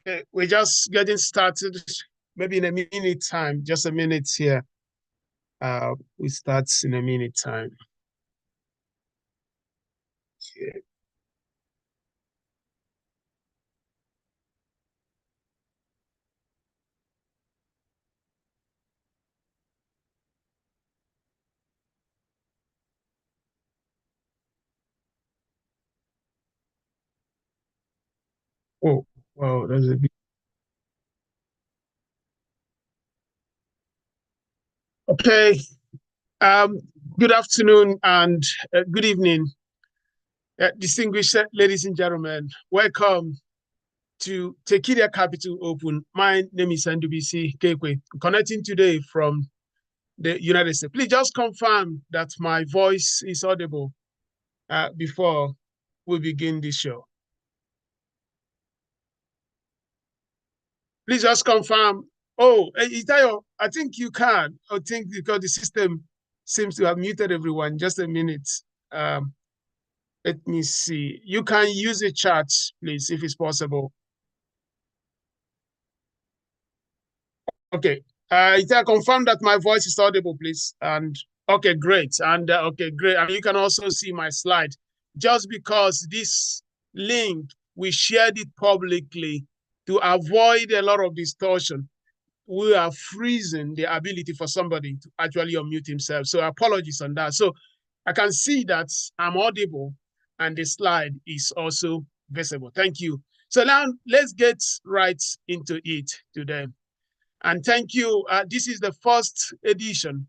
Okay, we're just getting started, maybe in a minute time, just a minute here. We start in a minute time. Okay. Oh, wow, that's a bit. Okay. Um, Good afternoon and good evening, distinguished ladies and gentlemen. Welcome to Tekidia Capital Open. My name is Ndubisi Kekwe, connecting today from the United States. Please just confirm that my voice is audible before we begin this show. Please just confirm. Oh, Itayo, I think you can. I think because the system seems to have muted everyone. Just a minute. Um, Let me see. You can use the chat, please, if it's possible. Okay. Itayo, confirm that my voice is audible, please. And okay, great. And okay, great. And you can also see my slide. Just because this link, we shared it publicly to avoid a lot of distortion, we are freezing the ability for somebody to actually unmute himself. So apologies on that. So I can see that I'm audible and the slide is also visible. Thank you. So now let's get right into it today. And thank you. This is the first edition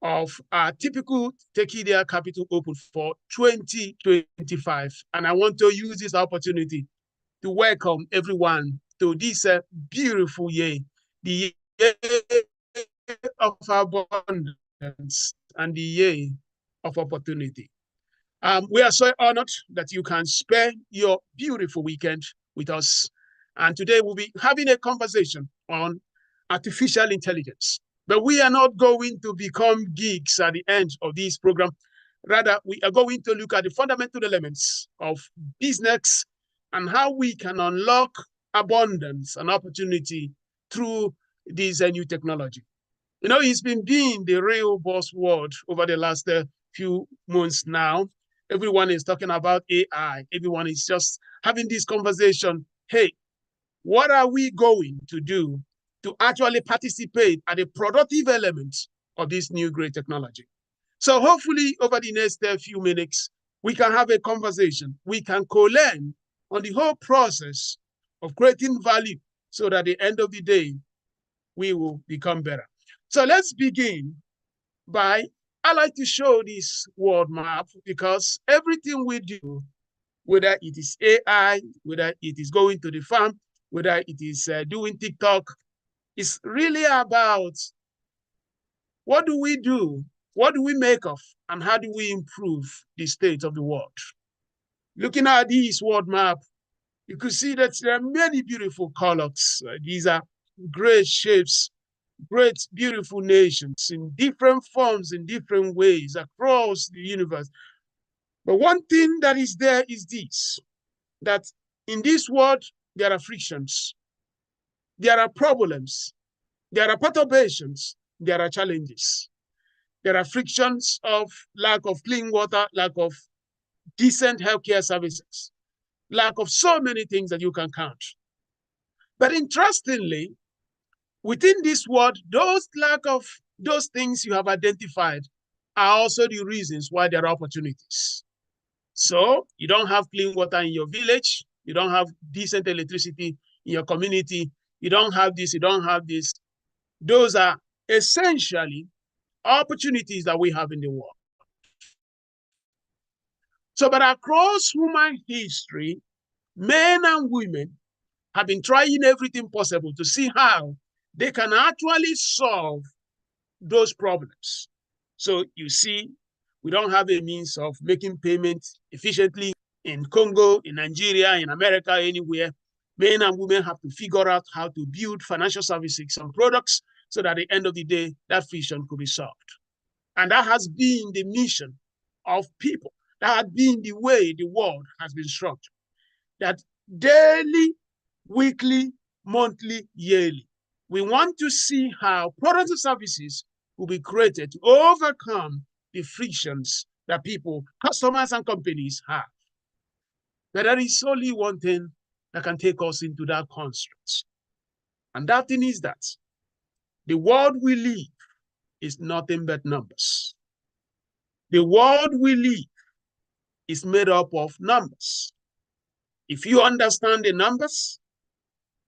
of our typical Tekidia Capital Open for 2025. And I want to use this opportunity to welcome everyone to this beautiful year, the year of abundance and the year of opportunity. We are so honored that you can spare your beautiful weekend with us. And today we'll be having a conversation on artificial intelligence. But we are not going to become geeks at the end of this program. Rather, we are going to look at the fundamental elements of business and how we can unlock abundance and opportunity through this new technology. You know, it's been being the real buzzword over the last few months now. Everyone is talking about AI. Everyone is just having this conversation. Hey, what are we going to do to actually participate at the productive element of this new great technology? So hopefully over the next few minutes, we can have a conversation. We can co-learn on the whole process of creating value so that at the end of the day, we will become better. So let's begin by, I like to show this world map because everything we do, whether it is AI, whether it is going to the farm, whether it is doing TikTok, is really about what do we do, what do we make of, and how do we improve the state of the world. Looking at this world map, you can see that there are many beautiful colors. These are great shapes, great, beautiful nations in different forms, in different ways across the universe. But one thing that is there is this, that in this world, there are frictions, there are problems, there are perturbations, there are challenges. There are frictions of lack of clean water, lack of decent healthcare services, lack of so many things that you can count. But interestingly, within this world, those lack of those things you have identified are also the reasons why there are opportunities. So you don't have clean water in your village, you don't have decent electricity in your community, you don't have this, you don't have this. Those are essentially opportunities that we have in the world. So, but across human history, men and women have been trying everything possible to see how they can actually solve those problems. So you see, we don't have a means of making payments efficiently in Congo, in Nigeria, in America, anywhere. Men and women have to figure out how to build financial services and products so that at the end of the day, that friction could be solved. And that has been the mission of people. That has been the way the world has been structured. That daily weekly, monthly, yearly. We want to see how products and services will be created to overcome the frictions that people, customers, and companies have. But there is only one thing that can take us into that construct. And that thing is that the world we live is nothing but numbers. The world we live is made up of numbers. If you understand the numbers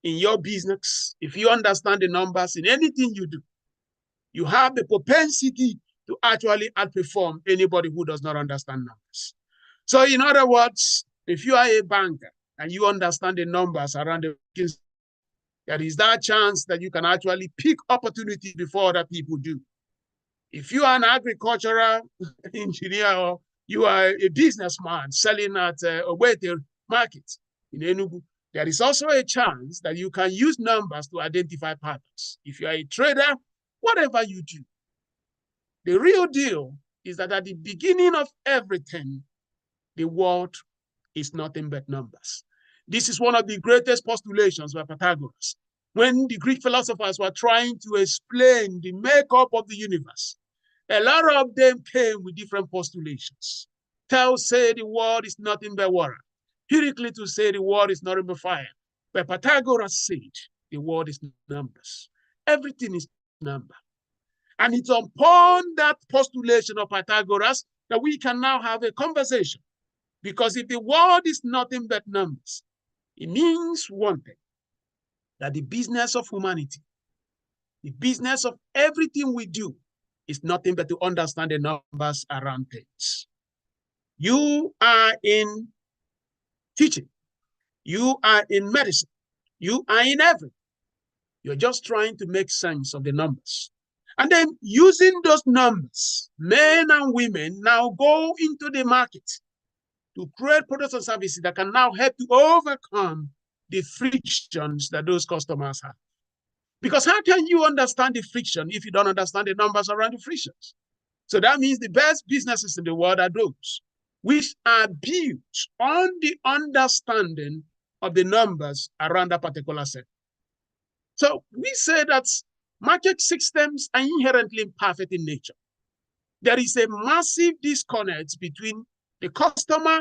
in your business, if you understand the numbers in anything you do, you have the propensity to actually outperform anybody who does not understand numbers. So in other words, if you are a banker and you understand the numbers around the business, there is that chance that you can actually pick opportunities before other people do. If you are an agricultural engineer or you are a businessman selling at Owete market in Enugu, there is also a chance that you can use numbers to identify patterns. If you are a trader, whatever you do, the real deal is that at the beginning of everything, the world is nothing but numbers. This is one of the greatest postulations by Pythagoras. When the Greek philosophers were trying to explain the makeup of the universe, a lot of them came with different postulations. Thales said the world is nothing but water. Heraclitus said the world is nothing but fire. But Pythagoras said the world is numbers. Everything is number. And it's upon that postulation of Pythagoras that we can now have a conversation. Because if the world is nothing but numbers, it means one thing, that the business of humanity, the business of everything we do, is nothing but to understand the numbers around things. You are in teaching. You are in medicine. You are in everything. You're just trying to make sense of the numbers. And then using those numbers, men and women now go into the market to create products and services that can now help to overcome the frictions that those customers have. Because how can you understand the friction if you don't understand the numbers around the frictions? So that means the best businesses in the world are those which are built on the understanding of the numbers around that particular set. So we say that market systems are inherently imperfect in nature. There is a massive disconnect between the customer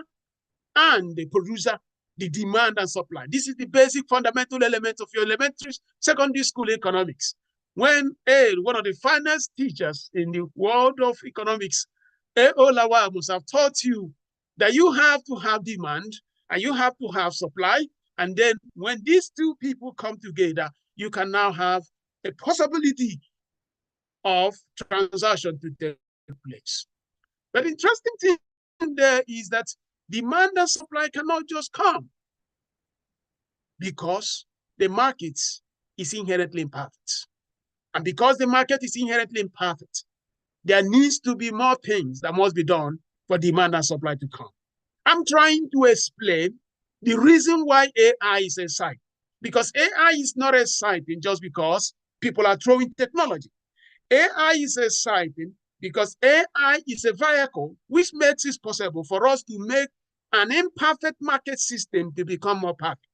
and the producer, the demand and supply. This is the basic fundamental element of your elementary secondary school economics. When one of the finest teachers in the world of economics, Olawa, must have taught you that you have to have demand and you have to have supply. And then when these two people come together, you can now have a possibility of transaction to take place. But the interesting thing there is that demand and supply cannot just come because the market is inherently imperfect. And because the market is inherently imperfect, there needs to be more things that must be done for demand and supply to come. I'm trying to explain the reason why AI is exciting. Because AI is not exciting just because people are throwing technology. AI is exciting because AI is a vehicle which makes it possible for us to make an imperfect market system to become more perfect.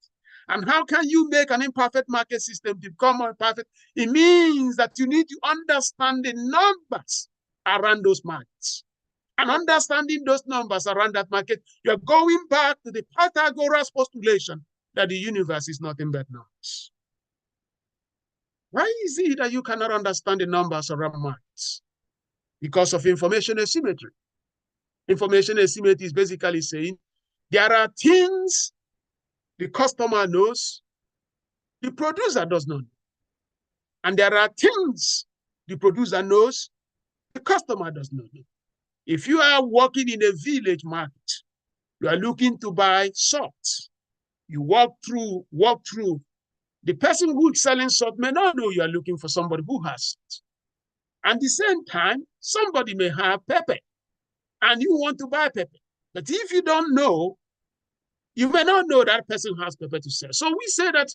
And how can you make an imperfect market system to become more perfect? It means that you need to understand the numbers around those markets. And understanding those numbers around that market, you're going back to the Pythagoras postulation that the universe is nothing but numbers. Why is it that you cannot understand the numbers around markets? Because of information asymmetry. Information asymmetry is basically saying there are things the customer knows, the producer does not know. And there are things the producer knows, the customer does not know. If you are working in a village market, you are looking to buy salt. You walk through. The person who is selling salt may not know you are looking for somebody who has salt. At the same time, somebody may have pepper, and you want to buy pepper. But if you don't know, you may not know that person has pepper to sell. So we say that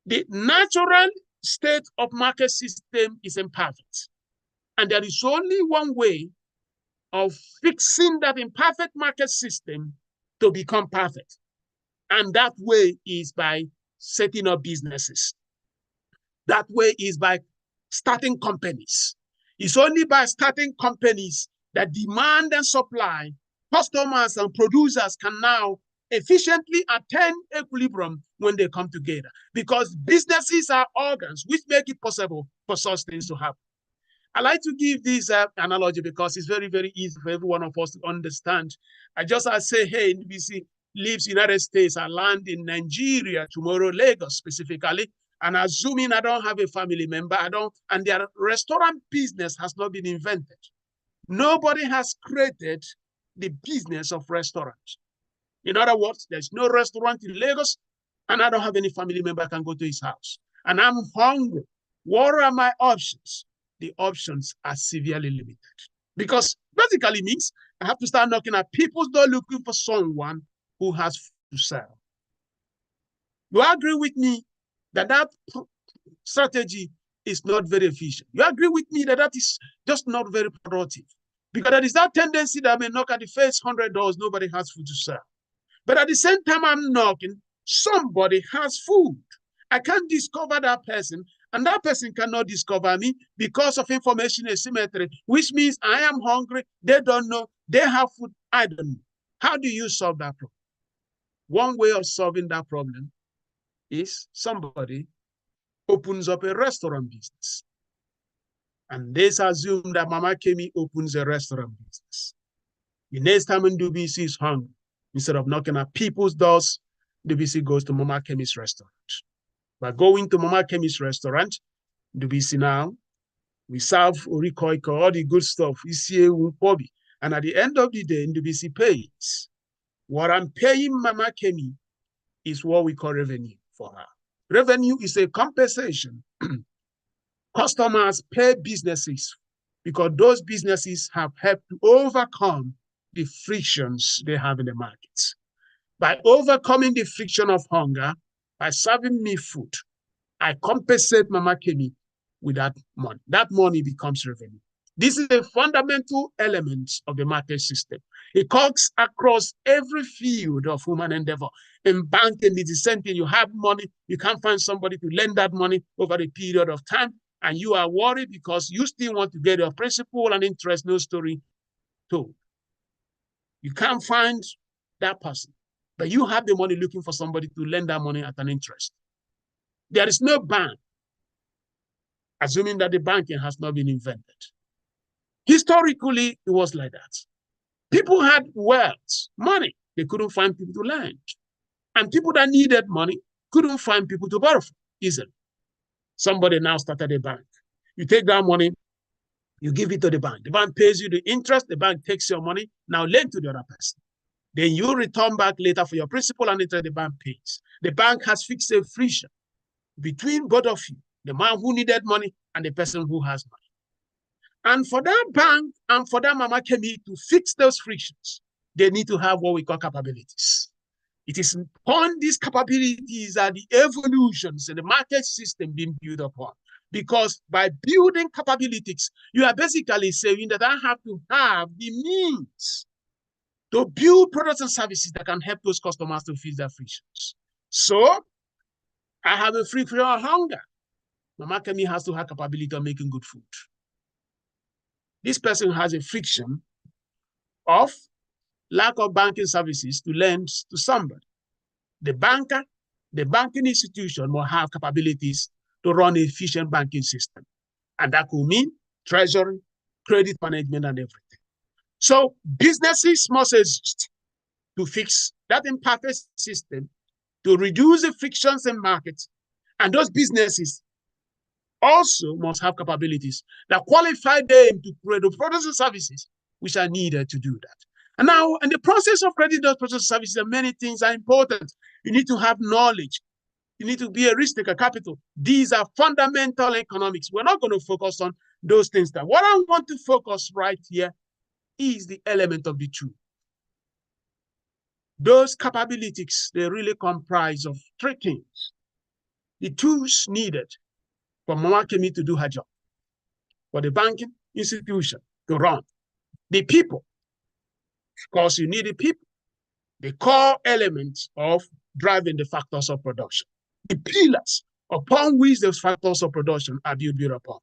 the natural state of market system is imperfect. And there is only one way of fixing that imperfect market system to become perfect. And that way is by setting up businesses. That way is by starting companies. It's only by starting companies that demand and supply, customers and producers can now efficiently attain equilibrium when they come together, because businesses are organs which make it possible for such things to happen. I like to give this analogy because it's very, very easy for every one of us to understand. I say, hey, NBC lives in the United States, I land in Nigeria tomorrow, Lagos specifically, and assuming I don't have a family member, and their restaurant business has not been invented. Nobody has created the business of restaurants. In other words, there's no restaurant in Lagos, and I don't have any family member I can go to his house. And I'm hungry. What are my options? The options are severely limited. Because basically means I have to start knocking at people's door looking for someone who has food to sell. You agree with me that that strategy is not very efficient? You agree with me that that is just not very productive? Because there is that tendency that I may knock at the first 100 doors, nobody has food to sell. But at the same time I'm knocking, somebody has food. I can't discover that person, and that person cannot discover me because of information asymmetry, which means I am hungry, they don't know, they have food, I don't know. How do you solve that problem? One way of solving that problem is somebody opens up a restaurant business. And let's assume that Mama Kemi opens a restaurant business. The next time Ndubisi is hungry, instead of knocking at people's doors, Ndubisi goes to Mama Kemi's restaurant. By going to Mama Kemi's restaurant, Ndubisi now, we serve Orikoiko, all the good stuff, and at the end of the day, Ndubisi pays. What I'm paying Mama Kemi is what we call revenue for her. Revenue is a compensation. Customers pay businesses because those businesses have helped to overcome the frictions they have in the markets. By overcoming the friction of hunger, by serving me food, I compensate Mama Kemi with that money. That money becomes revenue. This is a fundamental element of the market system. It cuts across every field of human endeavor. In banking, it's the same thing. You have money, you can't find somebody to lend that money over a period of time, and you are worried because you still want to get your principal and interest, no story told. You can't find that person, but you have the money looking for somebody to lend that money at an interest. There is no bank, assuming that the banking has not been invented. Historically, it was like that. People had wealth, money. They couldn't find people to lend. And people that needed money couldn't find people to borrow from easily. Somebody now started a bank. You take that money, you give it to the bank. The bank pays you the interest. The bank takes your money, now lend to the other person. Then you return back later for your principal and interest the bank pays. The bank has fixed a friction between both of you, the man who needed money and the person who has money. And for that bank and for that Mama Kemi to fix those frictions, they need to have what we call capabilities. It is upon these capabilities that the evolutions in the market system being built upon. Because by building capabilities, you are basically saying that I have to have the means to build products and services that can help those customers to feel their frictions. So I have a friction of hunger. Mama Kemi has to have capability of making good food. This person has a friction of lack of banking services to lend to somebody. The banker, the banking institution will have capabilities to run an efficient banking system. And that could mean treasury, credit management, and everything. So businesses must exist to fix that imperfect system, to reduce the frictions in markets. And those businesses also must have capabilities that qualify them to create the products and services which are needed to do that. And now, in the process of creating those products and services, many things are important. You need to have knowledge. You need to be a risk taker, capital. These are fundamental economics. We're not going to focus on those things. That what I want to focus right here is the element of the two. Those capabilities, they really comprise of three things. The tools needed for Mama Kemi to do her job, for the banking institution to run, the people. Of course, you need the people, the core elements of driving the factors of production. the pillars upon which those factors of production are built upon.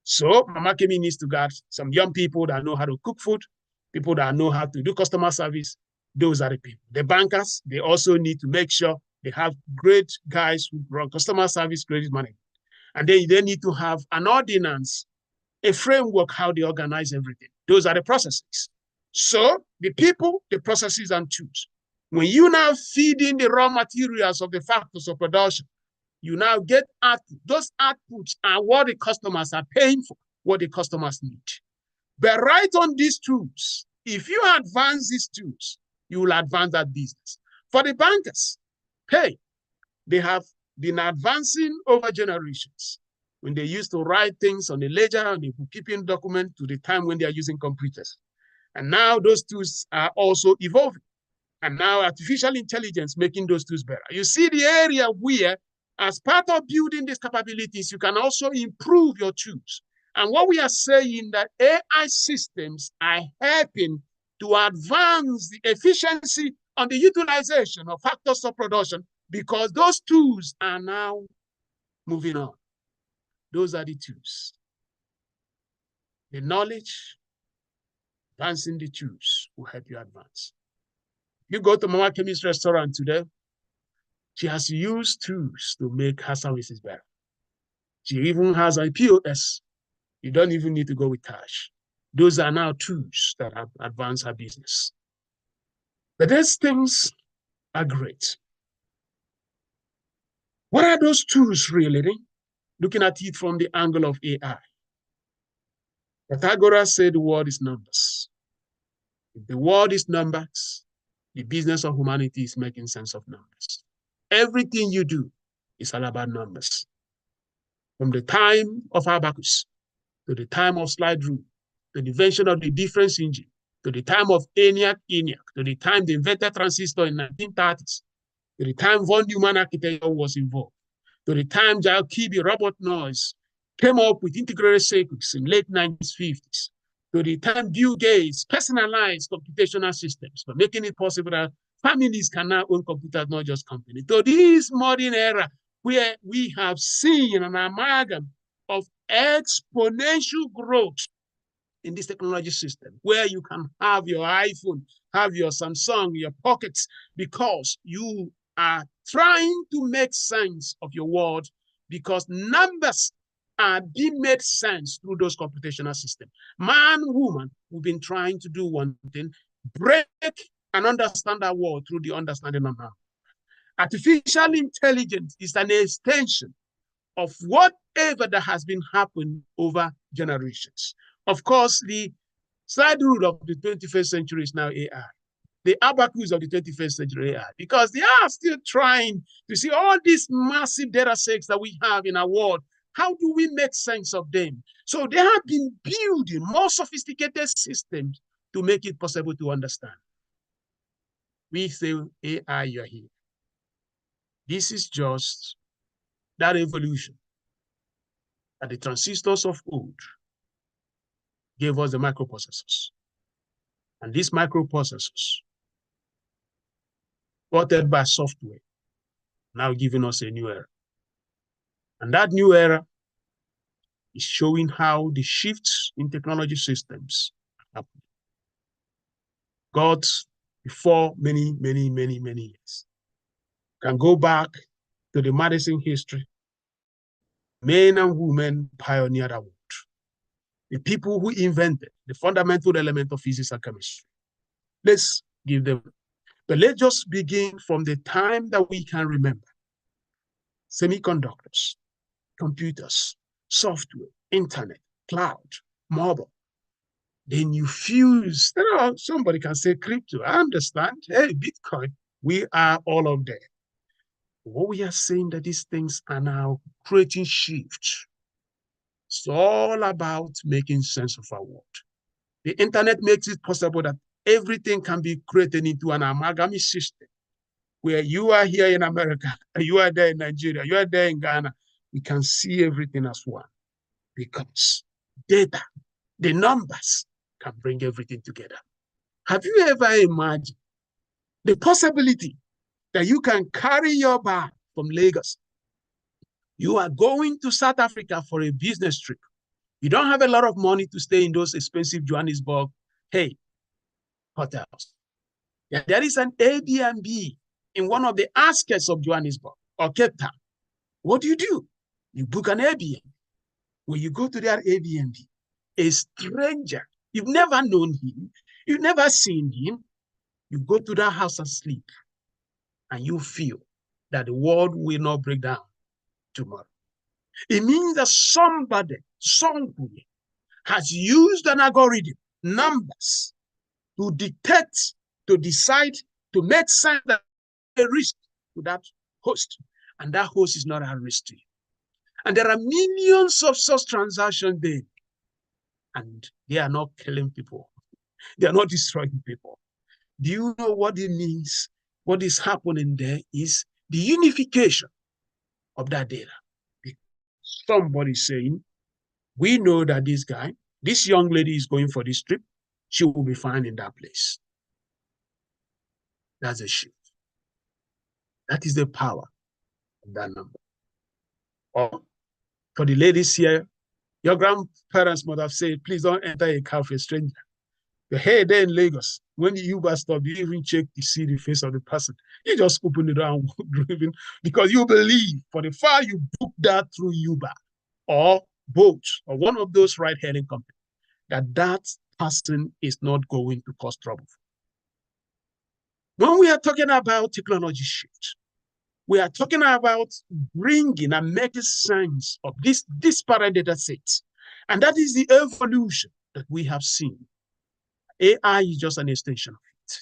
So Mama Kemi needs to get some young people that know how to cook food, people that know how to do customer service. Those are the people. The bankers, they also need to make sure they have great guys who run customer service, credit management. And then they need to have an ordinance, a framework, how they organize everything. Those are the processes. So the people, the processes, and tools. When you now feed in the raw materials of the factors of production, you now get output. Those outputs are what the customers are paying for, what the customers need. But right on these tools, if you advance these tools, you will advance that business. For the bankers, hey, they have been advancing over generations. When they used to write things on a ledger, on a bookkeeping document, to the time when they are using computers. And now those tools are also evolving. And now artificial intelligence making those tools better. You see the area where, as part of building these capabilities, you can also improve your tools. And what we are saying that AI systems are helping to advance the efficiency on the utilization of factors of production because those tools are now moving on. Those are the tools. The knowledge, advancing the tools will help you advance. You go to Mama Kemi's restaurant today, she has used tools to make her services better. She even has a POS. You don't even need to go with cash. Those are now tools that have advanced her business. But these things are great. What are those tools really? Looking at it from the angle of AI. Pythagoras said the world is numbers. If the world is numbers, the business of humanity is making sense of numbers. Everything you do is all about numbers. From the time of Abacus, to the time of slide rule, to the invention of the difference engine, to the time of ENIAC, to the time they invented transistor in 1930s, to the time von Neumann architecture was involved, to the time Giles Kibbe, Robert Noyce came up with integrated circuits in late 1950s, to the time Bill Gates personalized computational systems for making it possible that families can now own computers, not just companies. To this modern era where we have seen an amalgam of exponential growth in this technology system, where you can have your iPhone, have your Samsung, your pockets, because you are trying to make sense of your world, because numbers are being made sense through those computational systems. Man, woman, we've been trying to do one thing, break and understand our world through the understanding of numbers. Artificial intelligence is an extension of whatever that has been happening over generations. Of course, the slide rule of the 21st century is now AI. The abacus of the 21st century AI, because they are still trying to see all these massive data sets that we have in our world. How do we make sense of them? So they have been building more sophisticated systems to make it possible to understand. We say, AI, you're here. This is just that evolution that the transistors of old gave us the microprocessors. And these microprocessors, supported by software, now giving us a new era. And that new era is showing how the shifts in technology systems happen. God, before many, many, many, many years, can go back to the Madison history. Men and women pioneered our world. The people who invented the fundamental element of physics and chemistry. Let's give them. But let's just begin from the time that we can remember. Semiconductors, computers, software, internet, cloud, mobile. Then you fuse, somebody can say crypto. I understand. Hey, Bitcoin, we are all of them. What we are saying that these things are now creating shifts. It's all about making sense of our world. The internet makes it possible that everything can be created into an amalgam system where you are here in America, you are there in Nigeria, you are there in Ghana. We can see everything as one because data, the numbers can bring everything together. Have you ever imagined the possibility that you can carry your bag from Lagos. You are going to South Africa for a business trip. You don't have a lot of money to stay in those expensive Johannesburg, hey, hotels. Yeah, there is an Airbnb in one of the outskirts of Johannesburg or Cape Town. What do? You book an Airbnb. When you go to that Airbnb, a stranger, you've never known him, you've never seen him, you go to that house and sleep, and you feel that the world will not break down tomorrow. It means that somebody, somewhere, has used an algorithm, numbers, to detect, to decide, to make sense that a risk to that host, and that host is not at risk to you. And there are millions of such transactions there, and they are not killing people. They are not destroying people. Do you know what it means? What is happening there is the unification of that data. Somebody saying, we know that this young lady is going for this trip. She will be fine in that place. That's a shift. That is the power of that number. Or for the ladies here, your grandparents might have said, please don't enter a car for a stranger. Hey, there in Lagos, when the Uber stop, you even check to see the face of the person. You just open it down driving because you believe for the far you book that through Uber or Bolt or one of those ride-hailing companies, that person is not going to cause trouble. When we are talking about technology shift, we are talking about bringing and making sense of this disparate data sets. And that is the evolution that we have seen. AI is just an extension of it.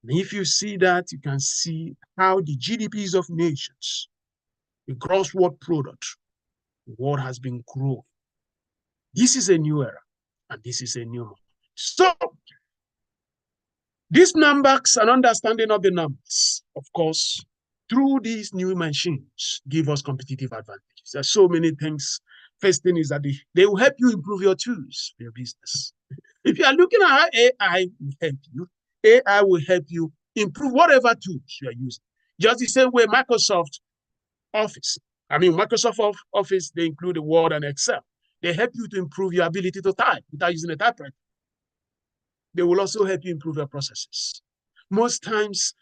And if you see that, you can see how the GDPs of nations, the gross world product, the world has been growing. This is a new era, and this is a new moment. So, these numbers and understanding of the numbers, of course, through these new machines, give us competitive advantages. There's so many things. First thing is that they will help you improve your tools for your business. If you are looking at how AI will help you, AI will help you improve whatever tools you are using. Just the same way Microsoft Office. Microsoft Office, they include the Word and Excel. They help you to improve your ability to type without using a typewriter. They will also help you improve your processes. Most times,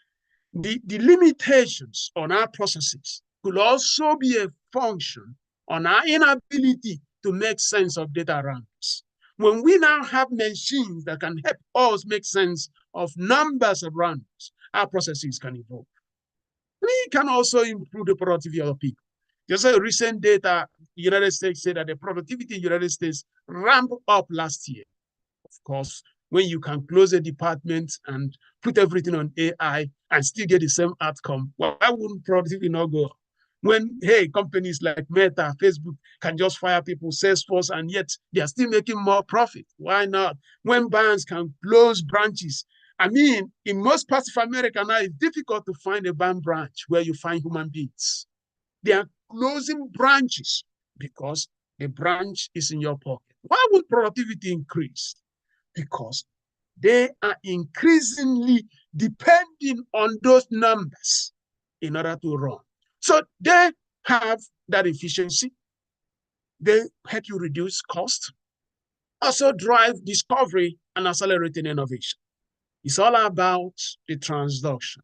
the limitations on our processes could also be a function on our inability to make sense of data around us. When we now have machines that can help us make sense of numbers around us, our processes can evolve. We can also improve the productivity of people. Just a recent data, the United States said that the productivity in the United States ramped up last year. Of course, when you can close a department and put everything on AI and still get the same outcome, well, why wouldn't productivity not go up? When, hey, companies like Meta, Facebook can just fire people, Salesforce, and yet they are still making more profit. Why not? When banks can close branches. In most parts of America now, it's difficult to find a bank branch where you find human beings. They are closing branches because the branch is in your pocket. Why would productivity increase? Because they are increasingly depending on those numbers in order to run. So they have that efficiency. They help you reduce cost, also drive discovery and accelerating innovation. It's all about the transduction.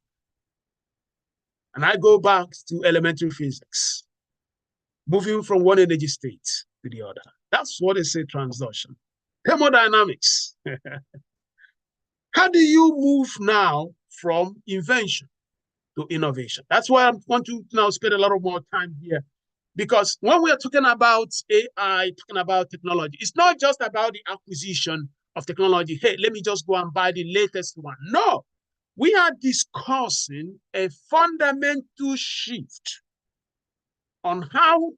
And I go back to elementary physics, moving from one energy state to the other. That's what they say transduction. Thermodynamics. How do you move now from invention to innovation? That's why I want to now spend a lot of more time here. Because when we are talking about AI, talking about technology, it's not just about the acquisition of technology. Hey, let me just go and buy the latest one. No, we are discussing a fundamental shift on how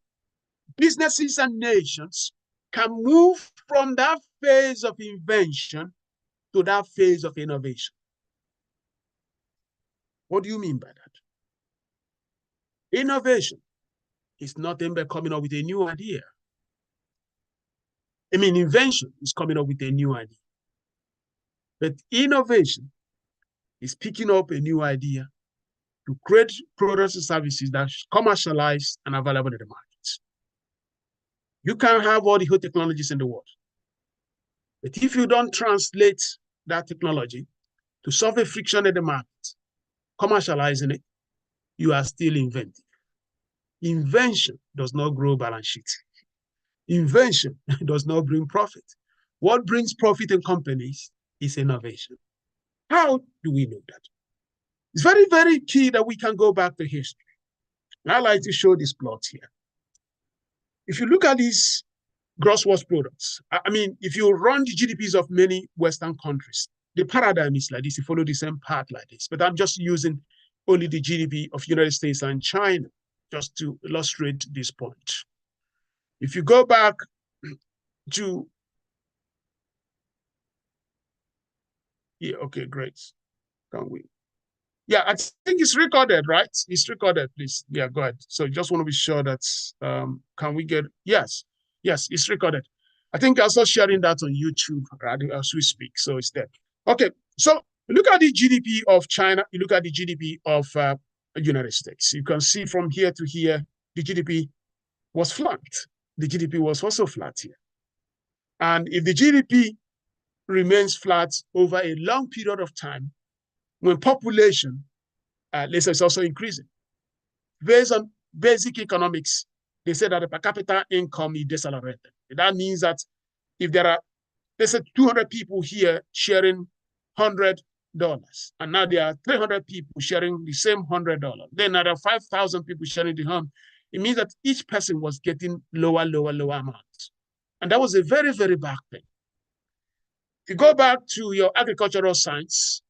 businesses and nations can move from that phase of invention to that phase of innovation. What do you mean by that? Innovation is nothing but coming up with a new idea. Invention is coming up with a new idea. But innovation is picking up a new idea, to create products and services that are commercialized and available in the markets. You can have all the whole technologies in the world, but if you don't translate that technology to solve a friction in the market, commercializing it, you are still inventing. Invention does not grow balance sheet. Invention does not bring profit. What brings profit in companies is innovation. How do we know that? It's very, very key that we can go back to history. And I like to show this plot here. If you look at these gross world products, I mean, if you run the GDPs of many Western countries, the paradigm is like this. You follow the same path like this. But I'm just using only the GDP of United States and China just to illustrate this point. If you go back to, yeah, okay, great. Can we? Yeah, I think it's recorded, right? It's recorded, please. Yeah, go ahead. So just want to be sure that, can we get, yes, it's recorded. I think I'm also sharing that on YouTube right, as we speak, so it's there. Okay, so look at the GDP of China, you look at the GDP of the United States. You can see from here to here, the GDP was flat. The GDP was also flat here. And if the GDP remains flat over a long period of time, when population, let's say, is also increasing. Based on basic economics, they say that the per capita income is decelerated. That means that if there are, let's say, 200 people here sharing $100, and now there are 300 people sharing the same $100, then there are 5,000 people sharing the home, it means that each person was getting lower amounts. And that was a very, very bad thing. If you go back to your agricultural science,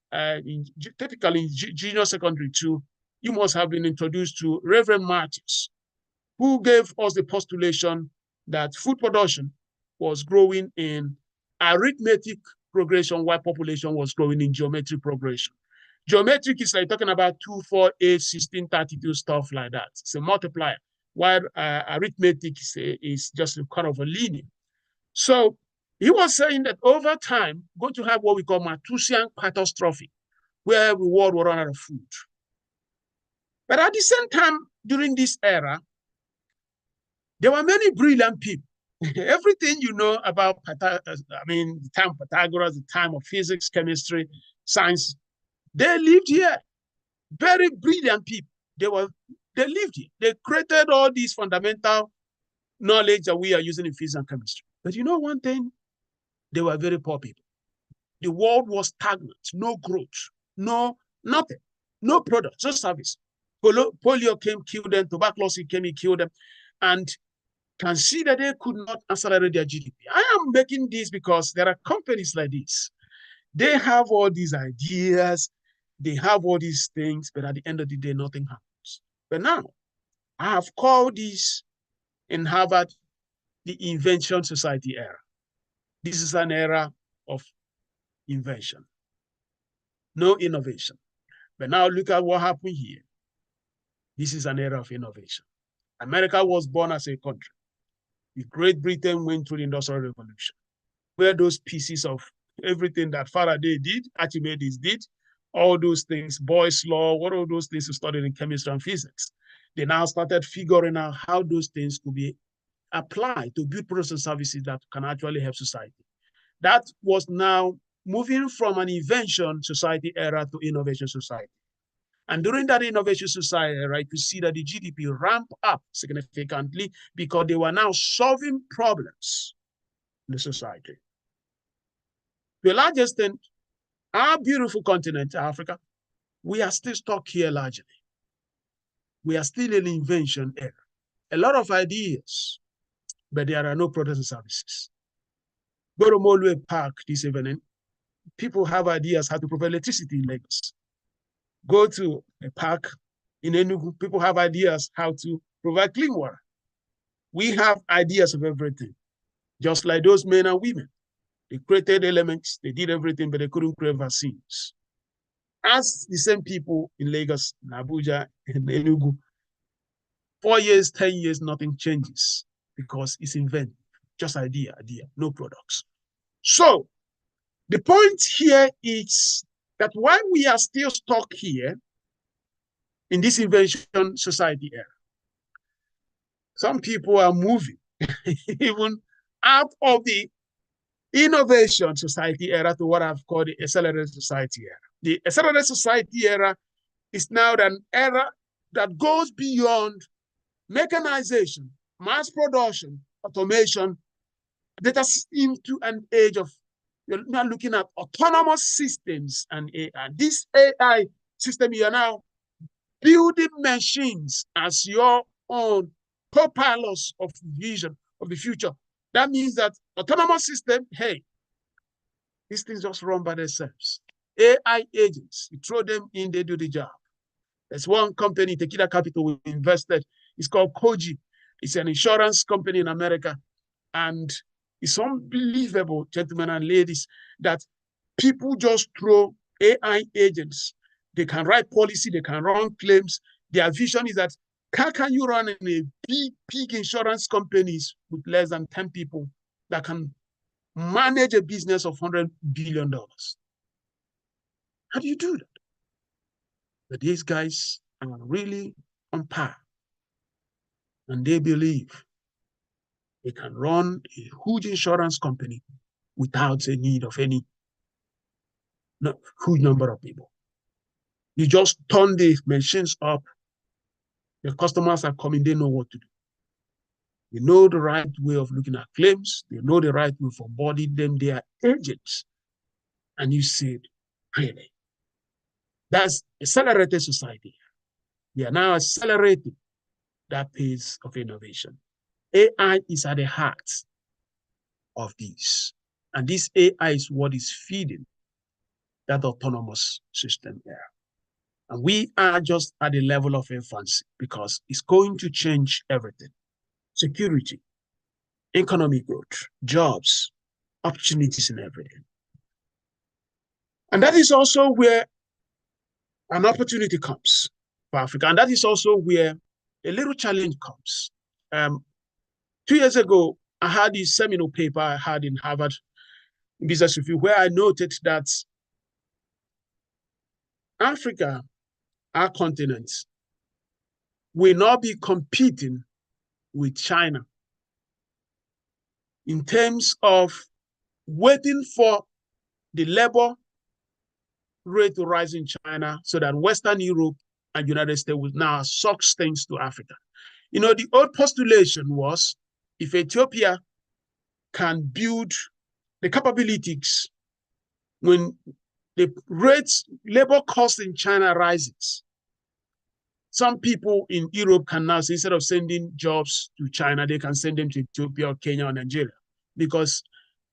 typically in junior secondary too, you must have been introduced to Reverend Martins, who gave us the postulation that food production was growing in arithmetic progression while population was growing in geometric progression. Geometric is like talking about 2, 4, 8, 16, 32, stuff like that. It's a multiplier, while arithmetic is just a kind of a linear. So he was saying that over time, we're going to have what we call Malthusian catastrophe, where the world will run out of food. But at the same time, during this era, there were many brilliant people. Everything you know about, the time of Pythagoras, the time of physics, chemistry, science, they lived here. Very brilliant people. They lived here. They created all these fundamental knowledge that we are using in physics and chemistry. But you know one thing? They were very poor people. The world was stagnant, no growth, nothing, no product, no service. Polio came, killed them, tuberculosis came, killed them, and can see that they could not accelerate their GDP. I am making this because there are companies like this. They have all these ideas, they have all these things, but at the end of the day, nothing happens. But now, I have called this in Harvard the Invention Society era. This is an era of invention, no innovation. But now look at what happened here. This is an era of innovation. America was born as a country. Great Britain went through the Industrial Revolution, where those pieces of everything that Faraday did, Archimedes did, all those things, Boyle's law, what all those things we studied in chemistry and physics, they now started figuring out how those things could be applied to build products and services that can actually help society. That was now moving from an invention society era to innovation society. And during that innovation society, right, you see that the GDP ramped up significantly because they were now solving problems in the society. To a large extent, our beautiful continent, Africa, we are still stuck here largely. We are still in the invention era. A lot of ideas, but there are no products and services. Go to Molwe Park this evening. People have ideas how to provide electricity in Lagos. Go to a park in Enugu, people have ideas how to provide clean water. We have ideas of everything, just like those men and women. They created elements, they did everything, but they couldn't create vaccines. As the same people in Lagos, in Abuja, in Enugu, 4 years, 10 years, nothing changes because it's invented, just idea, no products. So the point here is that while we are still stuck here, in this invention society era. Some people are moving even out of the innovation society era to what I've called the accelerated society era. The accelerated society era is now an era that goes beyond mechanization, mass production, automation, that us into an age of, you're now looking at autonomous systems and AI. This AI system, you are now building machines as your own co-pilots of vision of the future. That means that autonomous system, hey, these things just run by themselves. AI agents, you throw them in, they do the job. There's one company, Tequila Capital, we invested. It's called Koji. It's an insurance company in America. And it's unbelievable, gentlemen and ladies, that people just throw AI agents. They can write policy, they can run claims. Their vision is that how can you run in a big insurance companies with less than 10 people that can manage a business of $100 billion? How do you do that? But these guys are really on par. And they believe they can run a huge insurance company without the need of any huge number of people. You just turn the machines up. The customers are coming, they know what to do. They know the right way of looking at claims. They know the right way for boarding them. They are agents. And you said, really? That's accelerated society. We are now accelerating that pace of innovation. AI is at the heart of this. And this AI is what is feeding that autonomous system there. And we are just at the level of infancy because it's going to change everything. Security, economic growth, jobs, opportunities in everything. And that is also where an opportunity comes for Africa. And that is also where a little challenge comes. 2 years ago, I had this seminal paper I had in Harvard Business Review where I noted that Africa, our continent, will not be competing with China in terms of waiting for the labor rate to rise in China so that Western Europe and United States will now suck things to Africa. You know, the old postulation was if Ethiopia can build the capabilities when the rates, labor cost in China rises, some people in Europe can now, so instead of sending jobs to China, they can send them to Ethiopia or Kenya or Nigeria because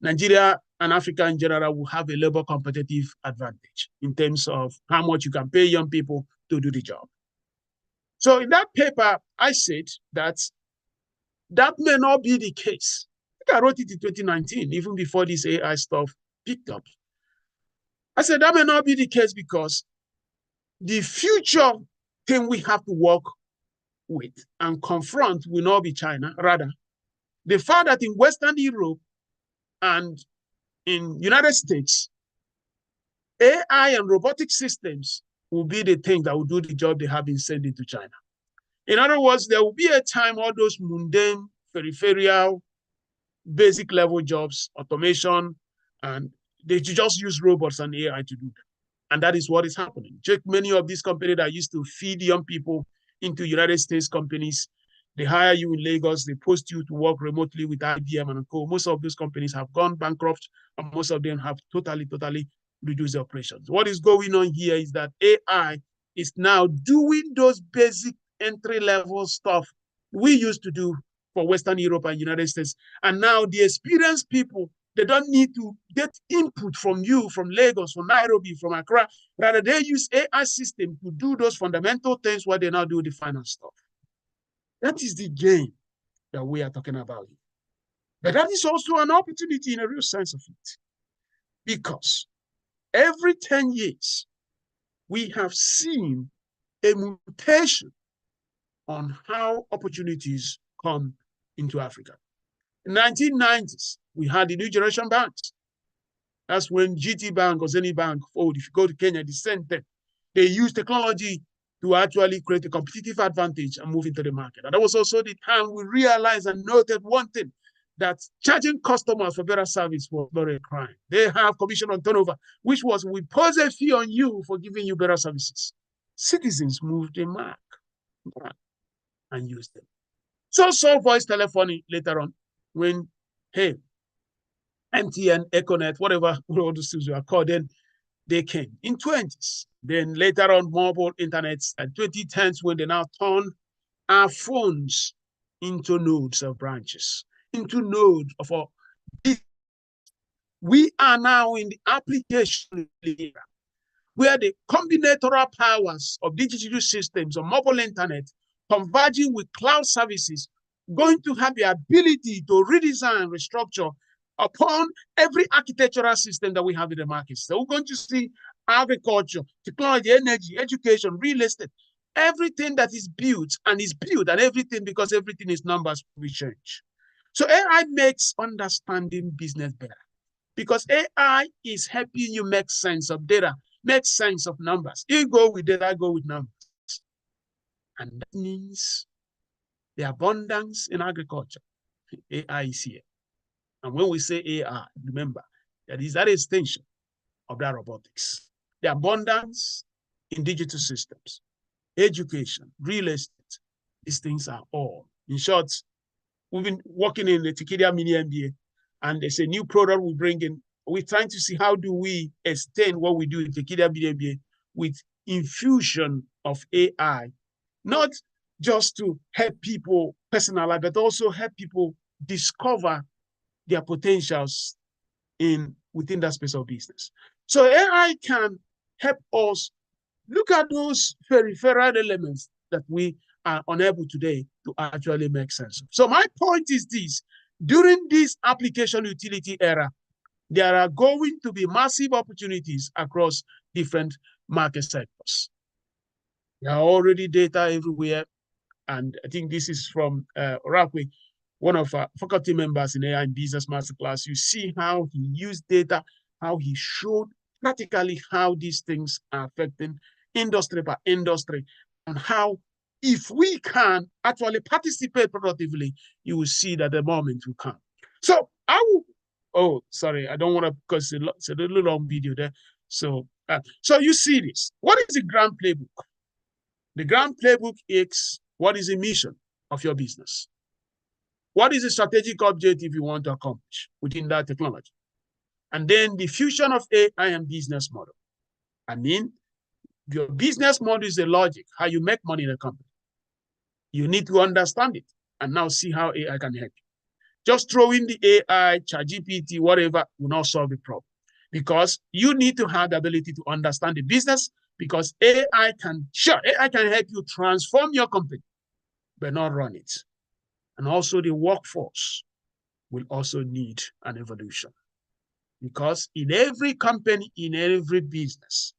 Nigeria and Africa in general will have a labor competitive advantage in terms of how much you can pay young people to do the job. So in that paper, I said that that may not be the case. I think I wrote it in 2019, even before this AI stuff picked up. I said that may not be the case because the future thing we have to work with and confront will not be China. Rather, the fact that in Western Europe and in United States, AI and robotic systems will be the thing that will do the job they have been sending to China. In other words, there will be a time all those mundane, peripheral, basic level jobs, automation, and they just use robots and AI to do that. And that is what is happening. Check many of these companies that used to feed young people into United States companies. They hire you in Lagos, they post you to work remotely with IBM and co. Most of those companies have gone bankrupt, and most of them have totally reduced their operations. What is going on here is that AI is now doing those basic entry-level stuff we used to do for Western Europe and United States. And now the experienced people, they don't need to get input from you, from Lagos, from Nairobi, from Accra. Rather, they use AI system to do those fundamental things while they now do the final stuff. That is the game that we are talking about. But that is also an opportunity in a real sense of it. Because every 10 years, we have seen a mutation on how opportunities come into Africa. In the 1990s, we had the new generation banks. That's when GT Bank or Zenith Bank folded. If you go to Kenya, the same thing. They use technology to actually create a competitive advantage and move into the market. And that was also the time we realized and noted one thing, that charging customers for better service was not a crime. They have commission on turnover, which was we pose a fee on you for giving you better services. Citizens moved the mark and used them. So voice telephony later on when, hey, MTN, Econet, whatever all those things were called, then they came in 20s. Then later on, mobile internets at 2010s when they now turned our phones into nodes of branches, into nodes of our. We are now in the application era where the combinatorial powers of digital systems or mobile internet converging with cloud services going to have the ability to redesign, restructure upon every architectural system that we have in the market. So we're going to see agriculture, technology, energy, education, real estate, everything that is built and everything, because everything is numbers, we change. So AI makes understanding business better because AI is helping you make sense of data, make sense of numbers. You go with data, I go with numbers. And that means the abundance in agriculture. AI is here. And when we say AI, remember, that is that extension of that robotics. The abundance in digital systems, education, real estate, these things are all. In short, we've been working in the Tikidia Mini MBA, and there's a new product we bring in. We're trying to see how do we extend what we do in Tikidia Mini MBA with infusion of AI, not just to help people personalize, but also help people discover their potentials within that space of business. So AI can help us look at those peripheral elements that we are unable today to actually make sense of. So my point is this: during this application utility era, there are going to be massive opportunities across different market sectors. There are already data everywhere. And I think this is from Orakwe, one of our faculty members in AI and Business Masterclass. You see how he used data, how he showed practically how these things are affecting industry by industry, and how if we can actually participate productively, you will see that the moment will come. So I will, oh, sorry, I don't want to, because it's a little long video there. So you see this. What is the grand playbook? The grand playbook is what is the mission of your business? What is the strategic objective you want to accomplish within that technology? And then the fusion of AI and business model. I mean, your business model is the logic, how you make money in a company. You need to understand it and now see how AI can help you. Just throw in the AI, ChatGPT, whatever, will not solve the problem. Because you need to have the ability to understand the business, because AI can help you transform your company, but not run it. And also the workforce will also need an evolution. Because in every company, in every business,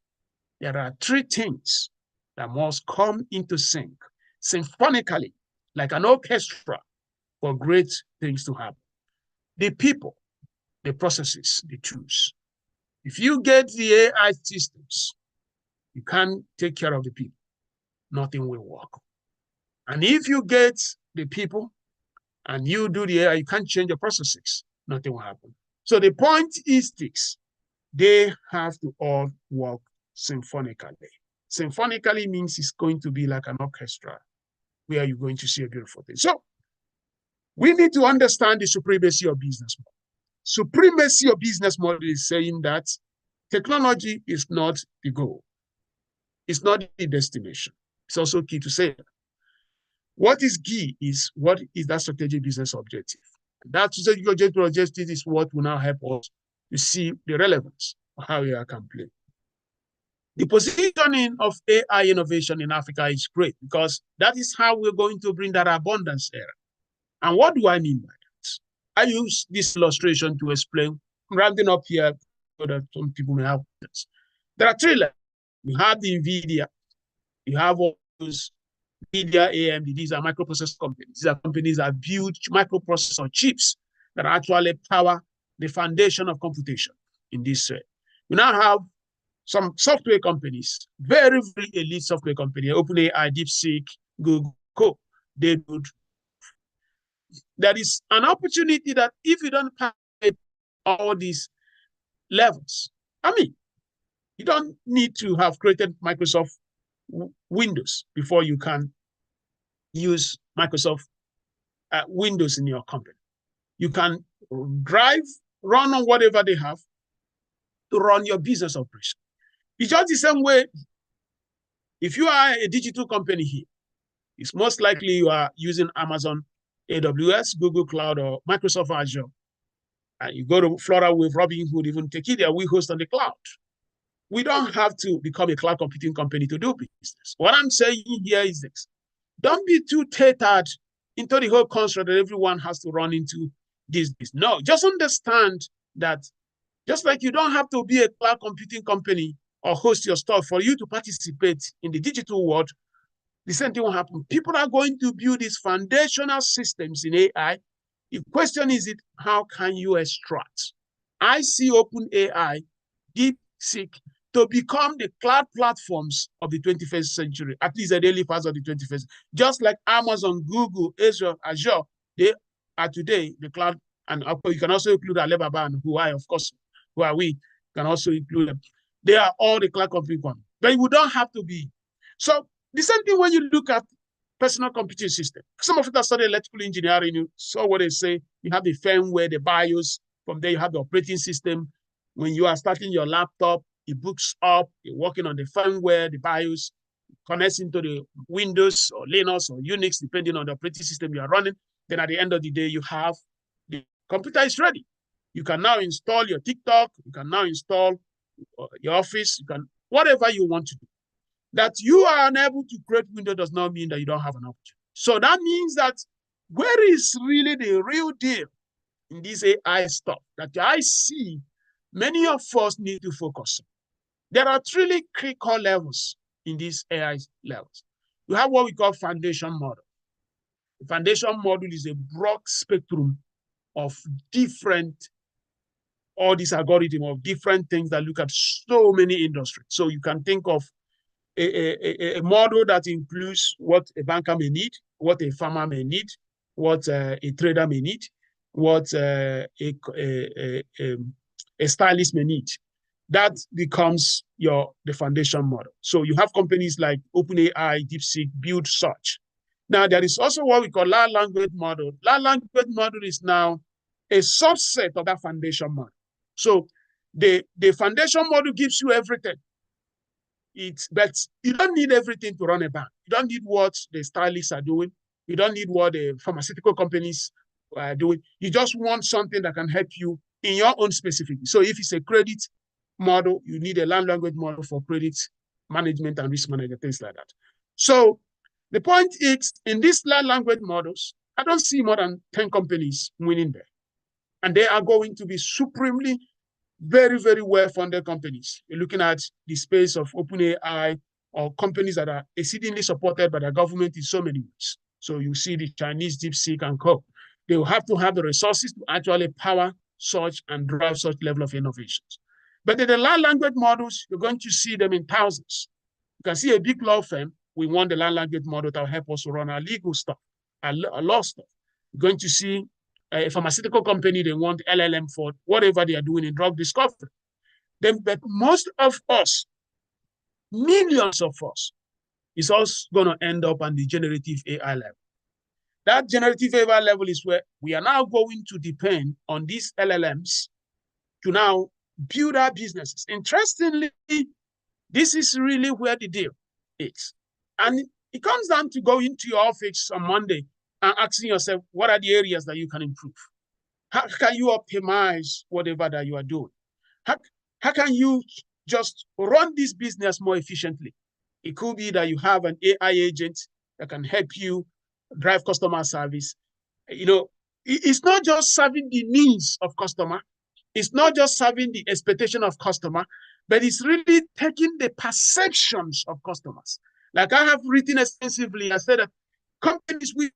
there are three things that must come into sync, symphonically, like an orchestra, for great things to happen. The people, the processes, the tools. If you get the AI systems, you can't take care of the people. Nothing will work. And if you get the people and you do the AI, you can't change the processes. Nothing will happen. So the point is this: they have to all work symphonically. Symphonically means it's going to be like an orchestra where you're going to see a beautiful thing. So we need to understand the supremacy of business model. Supremacy of business model is saying that technology is not the goal. It's not the destination. It's also key to say that. What is key is what is that strategic business objective. That strategic objective is what will now help us to see the relevance of how AI can play. The positioning of AI innovation in Africa is great because that is how we're going to bring that abundance era. And what do I mean by that? I use this illustration to explain, rounding up here so that some people may have this. There are three levels. You have the NVIDIA, you have all those NVIDIA, AMD, these are microprocessor companies. These are companies that build microprocessor chips that actually power the foundation of computation in this way. We now have some software companies, very, very elite software company, OpenAI, DeepSeek, Google, they would. There is an opportunity that if you don't pass all these levels, I mean, you don't need to have created Microsoft Windows before you can use Microsoft Windows in your company. You can run on whatever they have to run your business operation. It's just the same way. If you are a digital company here, it's most likely you are using Amazon, AWS, Google Cloud, or Microsoft Azure. And you go to Flora with Robinhood, even Tekidia, we host on the cloud. We don't have to become a cloud computing company to do business. What I'm saying here is this. Don't be too tethered into the whole construct that everyone has to run into this. No, just understand that just like you don't have to be a cloud computing company or host your stuff for you to participate in the digital world, the same thing will happen. People are going to build these foundational systems in AI. The question is, how can you extract? I see OpenAI, DeepSeek, to become the cloud platforms of the 21st century, at least the daily parts of the 21st. Just like Amazon, Google, Azure, they are today the cloud, and you can also include Alibaba and Huawei, of course. Huawei can also include them. They are all the cloud computing ones, but you don't have to be. So the same thing when you look at personal computing system. Some of it are studied electrical engineering. You saw what they say. You have the firmware, the BIOS. From there, you have the operating system. When you are starting your laptop, it boots up. You're working on the firmware, the BIOS, connects into the Windows or Linux or Unix, depending on the operating system you are running. Then at the end of the day, you have the computer is ready. You can now install your TikTok. You can now install your Office. You can whatever you want to do. That you are unable to create Windows does not mean that you don't have an opportunity. So that means that where is really the real deal in this AI stuff that I see many of us need to focus on? There are three critical levels in these AI levels. You have what we call foundation model. The foundation model is a broad spectrum of all these algorithms of different things that look at so many industries. So you can think of a model that includes what a banker may need, what a farmer may need, what a trader may need, what a stylist may need. That becomes the foundation model. So you have companies like OpenAI, DeepSeek build such. Now there is also what we call large language model. Large language model is now a subset of that foundation model. So the foundation model gives you everything. But you don't need everything to run a bank. You don't need what the stylists are doing. You don't need what the pharmaceutical companies are doing. You just want something that can help you in your own specific. So if it's a credit model, you need a large language model for credit management and risk management, things like that. So the point is, in these large language models, I don't see more than 10 companies winning there. And they are going to be supremely very, very well-funded companies. You're looking at the space of OpenAI or companies that are exceedingly supported by the government in so many ways. So you see the Chinese DeepSeek and co. They will have to have the resources to actually power such and drive such level of innovations. But in the large language models, you're going to see them in thousands. You can see a big law firm, we want the large language model that will help us run our legal stuff, our law stuff. You're going to see a pharmaceutical company, they want LLM for whatever they are doing in drug discovery. But most of us, millions of us, is also going to end up on the generative AI level. That generative AI level is where we are now going to depend on these LLMs to now build our businesses. Interestingly, this is really where the deal is. And it comes down to going to your office on Monday and asking yourself, what are the areas that you can improve? How can you optimize whatever that you are doing? How can you just run this business more efficiently? It could be that you have an AI agent that can help you drive customer service. You know, it's not just serving the needs of customer. It's not just serving the expectation of customer, but it's really taking the perceptions of customers. Like I have written extensively, I said that companies with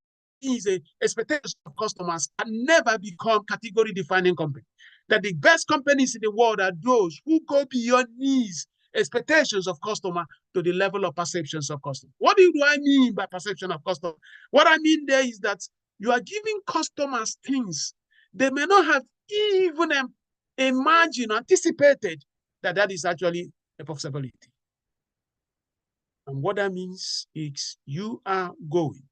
expectations of customers can never become category defining company. That the best companies in the world are those who go beyond needs expectations of customer to the level of perceptions of customer. What do I mean by perception of customer? What I mean there is that you are giving customers things they may not have even imagined, anticipated that is actually a possibility. And what that means is you are going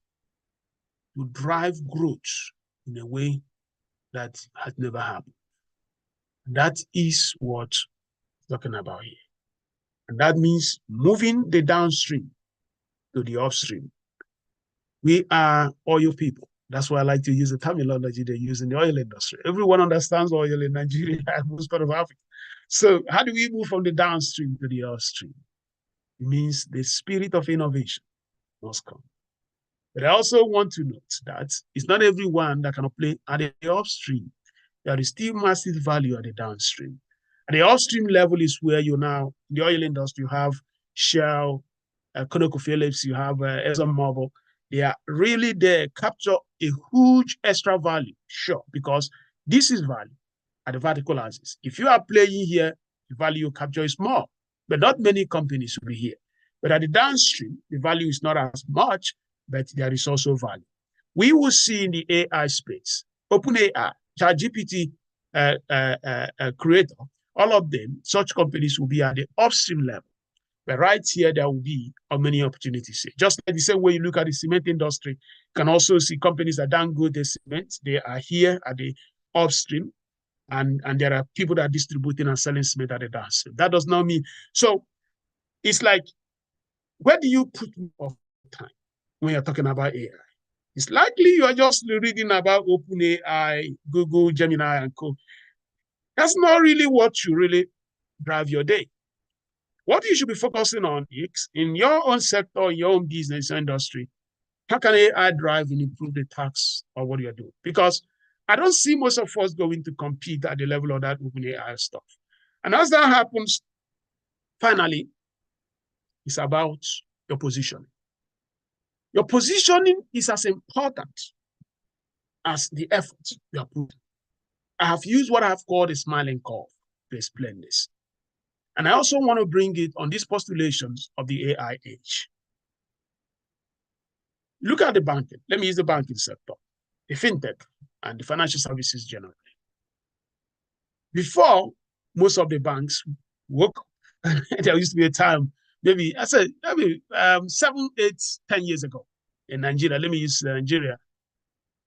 to drive growth in a way that has never happened. That is what we're talking about here. And that means moving the downstream to the upstream. We are oil people. That's why I like to use the terminology they use in the oil industry. Everyone understands oil in Nigeria and most part of Africa. So how do we move from the downstream to the upstream? It means the spirit of innovation must come. But I also want to note that it's not everyone that can play at the upstream. There is still massive value at the downstream. At the upstream level is where you now, in the oil industry, you have Shell, ConocoPhillips, you have ExxonMobil. They are really there, capture a huge extra value, sure, because this is value at the vertical axis. If you are playing here, the value you capture is more, but not many companies will be here. But at the downstream, the value is not as much, but there is also value. We will see in the AI space, OpenAI, ChatGPT creator, all of them, such companies will be at the upstream level. But right here, there will be many opportunities. Just like the same way you look at the cement industry, you can also see companies that don't go the cement. They are here at the upstream, and there are people that are distributing and selling cement at the downstream. That does not mean, so it's like, where do you put more time when you're talking about AI? It's likely you are just reading about OpenAI, Google, Gemini, and co. That's not really what you really drive your day. What you should be focusing on is, in your own sector, your own business industry, how can AI drive and improve the task of what you're doing? Because I don't see most of us going to compete at the level of that OpenAI stuff. And as that happens, finally, it's about your positioning. Your positioning is as important as the effort you are putting. I have used what I have called a smiling curve to explain this. And I also want to bring it on these postulations of the AI age. Look at the banking. Let me use the banking sector, the fintech, and the financial services generally. Before, most of the banks woke up. There used to be a time, maybe 7, 8, 10 years ago in Nigeria. Let me use Nigeria.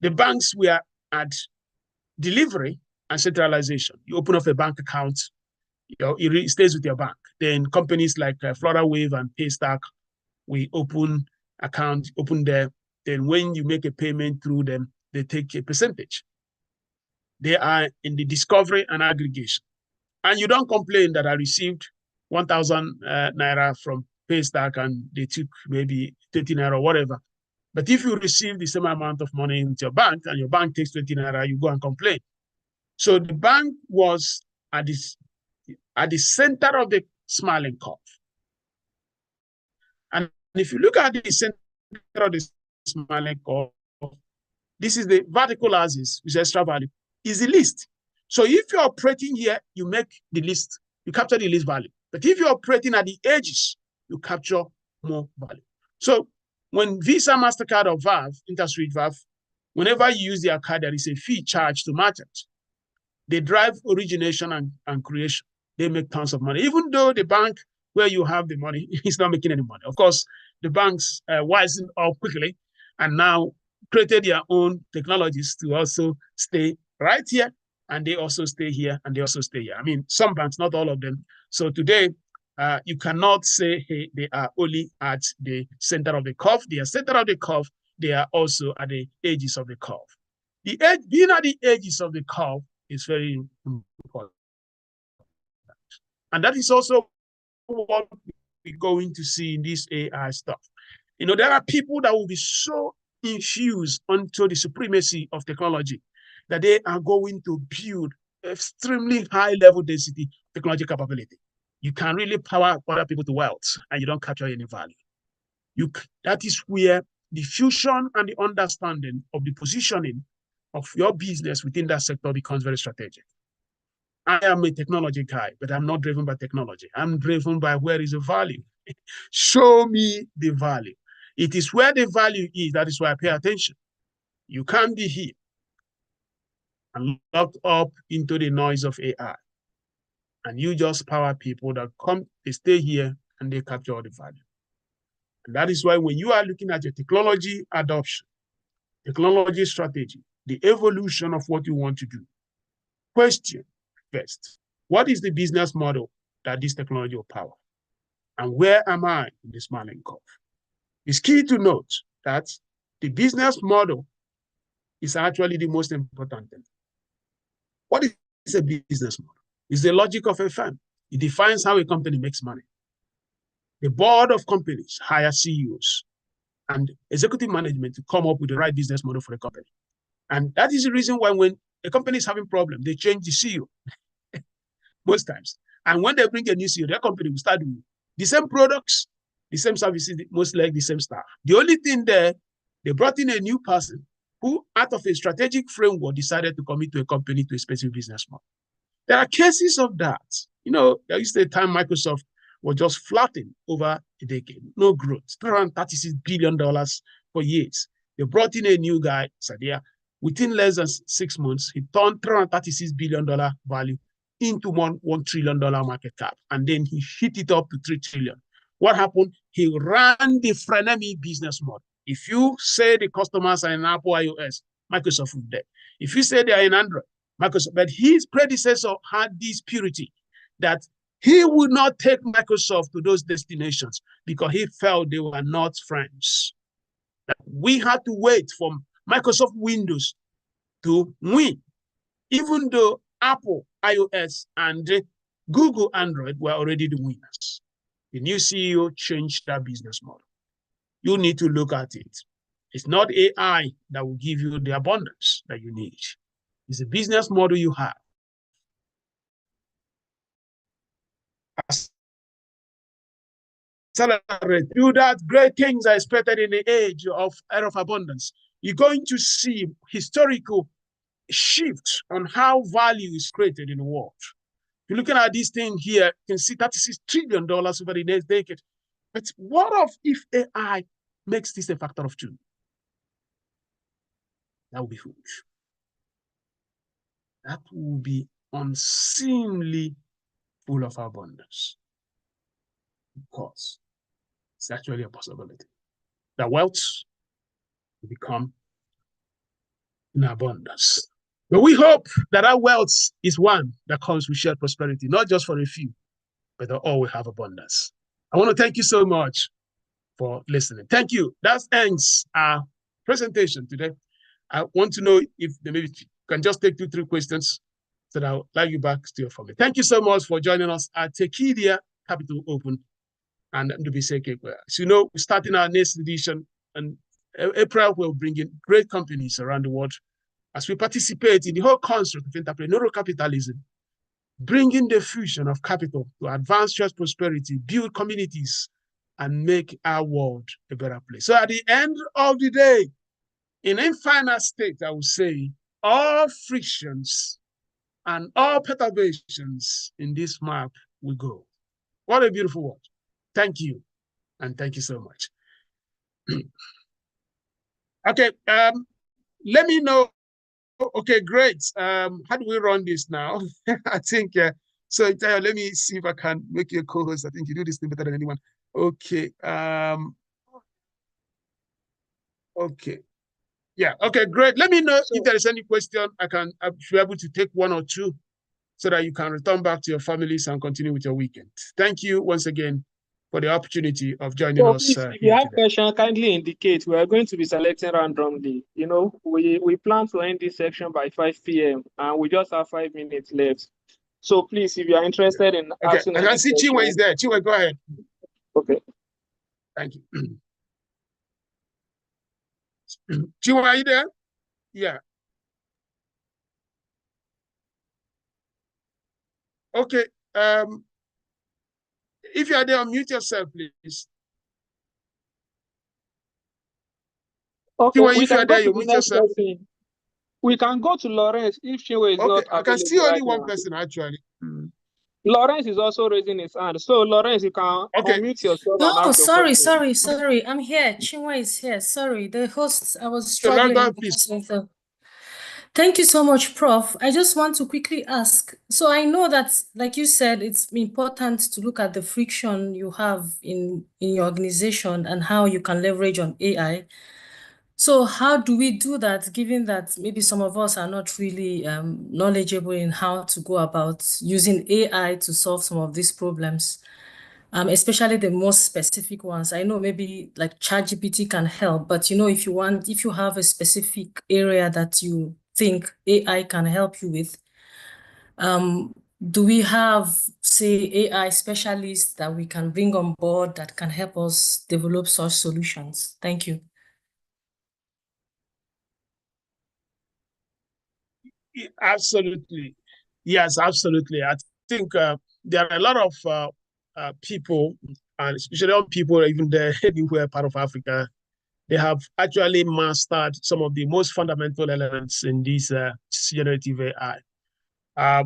The banks were at delivery and centralization. You open up a bank account, it stays with your bank. Then companies like Flora Wave and Paystack, we open account, open there. Then when you make a payment through them, they take a percentage. They are in the discovery and aggregation. And you don't complain that I received 1,000 naira from Paystack and they took maybe 20 naira or whatever. But if you receive the same amount of money with your bank and your bank takes 20 naira, you go and complain. So the bank was at the center of the smiling curve. And if you look at the center of the smiling curve, this is the vertical axis, which is extra value, is the least. So if you're operating here, you make the least, you capture the least value. But if you're operating at the edges, you capture more value. So when Visa, MasterCard, or Valve, InterSwitch, Valve, whenever you use their card, there is a fee charged to merchants. They drive origination and creation. They make tons of money, even though the bank where you have the money is not making any money. Of course, the banks wisened up quickly and now created their own technologies to also stay right here, and they also stay here, and they also stay here. I mean, some banks, not all of them. So today, you cannot say, hey, they are only at the center of the curve. They are center of the curve. They are also at the edges of the curve. The edge, being at the edges of the curve is very important. And that is also what we're going to see in this AI stuff. You know, there are people that will be so infused onto the supremacy of technology that they are going to build extremely high level density technology capability. You can really power other people to wealth and you don't capture any value. That is where the fusion and the understanding of the positioning of your business within that sector becomes very strategic. I am a technology guy, but I'm not driven by technology. I'm driven by where is the value. Show me the value. It is where the value is. That is why I pay attention. You can't be here and locked up into the noise of AI. And you just power people that come, they stay here and they capture all the value. And that is why when you are looking at your technology adoption, technology strategy, the evolution of what you want to do, question first, what is the business model that this technology will power? And where am I in this Marlin curve? It's key to note that the business model is actually the most important thing. What is a business model? It's the logic of a firm. It defines how a company makes money. The board of companies hire CEOs and executive management to come up with the right business model for the company. And that is the reason why when a company is having problems, they change the CEO most times. And when they bring a new CEO, their company will start doing the same products, the same services, most like the same staff. The only thing there, they brought in a new person who, out of a strategic framework, decided to commit to a company to a specific business model. There are cases of that. You know, there used to be a time Microsoft was just flattening over a decade, no growth, $336 billion for years. They brought in a new guy, Sadia. Within less than 6 months, he turned $336 billion value into $1 trillion market cap. And then he hit it up to $3 trillion. What happened? He ran the frenemy business model. If you say the customers are in Apple iOS, Microsoft will be there. If you say they are in Android, Microsoft, but his predecessor had this purity that he would not take Microsoft to those destinations because he felt they were not friends. We had to wait for Microsoft Windows to win, even though Apple iOS and Google Android were already the winners. The new CEO changed that business model. You need to look at it. It's not AI that will give you the abundance that you need. It's a business model you have. Accelerate. Do that. Great things are expected in the age of era of abundance. You're going to see historical shift on how value is created in the world. If you're looking at this thing here, you can see $36 trillion over the next decade. But what if AI makes this a factor of 2? That would be huge. That will be unseemly full of abundance. Because it's actually a possibility that wealth will become in abundance. But we hope that our wealth is one that comes with shared prosperity, not just for a few, but that all will have abundance. I want to thank you so much for listening. Thank you. That ends our presentation today. I want to know if maybe you can just take 2-3 questions so that I'll allow you back to your family. Thank you so much for joining us at Tekidia Capital Open and Ndubiseke. So, you know, we're starting our next edition, and April will bring in great companies around the world as we participate in the whole construct of entrepreneurial capitalism, bringing the fusion of capital to advance just prosperity, build communities, and make our world a better place. So at the end of the day, in infinite state, I would say, all frictions and all perturbations in this map will go. What a beautiful word. Thank you. And thank you so much. Okay, let me know. Okay, great. How do we run this now? I think, so let me see if I can make you a co-host. I think you do this thing better than anyone. Okay. Okay. Yeah, okay, great. Let me know if there is any question. I'll be able to take 1 or 2 so that you can return back to your families and continue with your weekend. Thank you once again for the opportunity of joining us. Please, if you have questions, kindly indicate. We are going to be selecting randomly. You know, we plan to end this section by 5 p.m. and we just have 5 minutes left. So please, if you are interested in asking, I can see Chinwe is there. Chinwe, go ahead. Okay. Thank you. Chinwe, are you there? Yeah. Okay. If you are there, unmute yourself, please. Okay, Chinwe, if you are there, you mute yourself. We can go to Lawrence if Chinwe is not I can see available only right one now. person actually. Lawrence is also raising his hand. So Lawrence, you can unmute yourself and No, ask your question. sorry. I'm here. Chinwe is here. Sorry. The host, I was So let's go, struggling please. because of the. Thank you so much, Prof. I just want to quickly ask. So I know that, like you said, it's important to look at the friction you have in your organization and how you can leverage on AI. So how do we do that, given that maybe some of us are not really knowledgeable in how to go about using AI to solve some of these problems, especially the most specific ones? I know maybe like ChatGPT can help, but if you have a specific area that you think AI can help you with, do we have, say, AI specialists that we can bring on board that can help us develop such solutions? Thank you. Absolutely. Yes, absolutely. I think there are a lot of people, and especially young people, even there, anywhere part of Africa, they have actually mastered some of the most fundamental elements in this generative AI.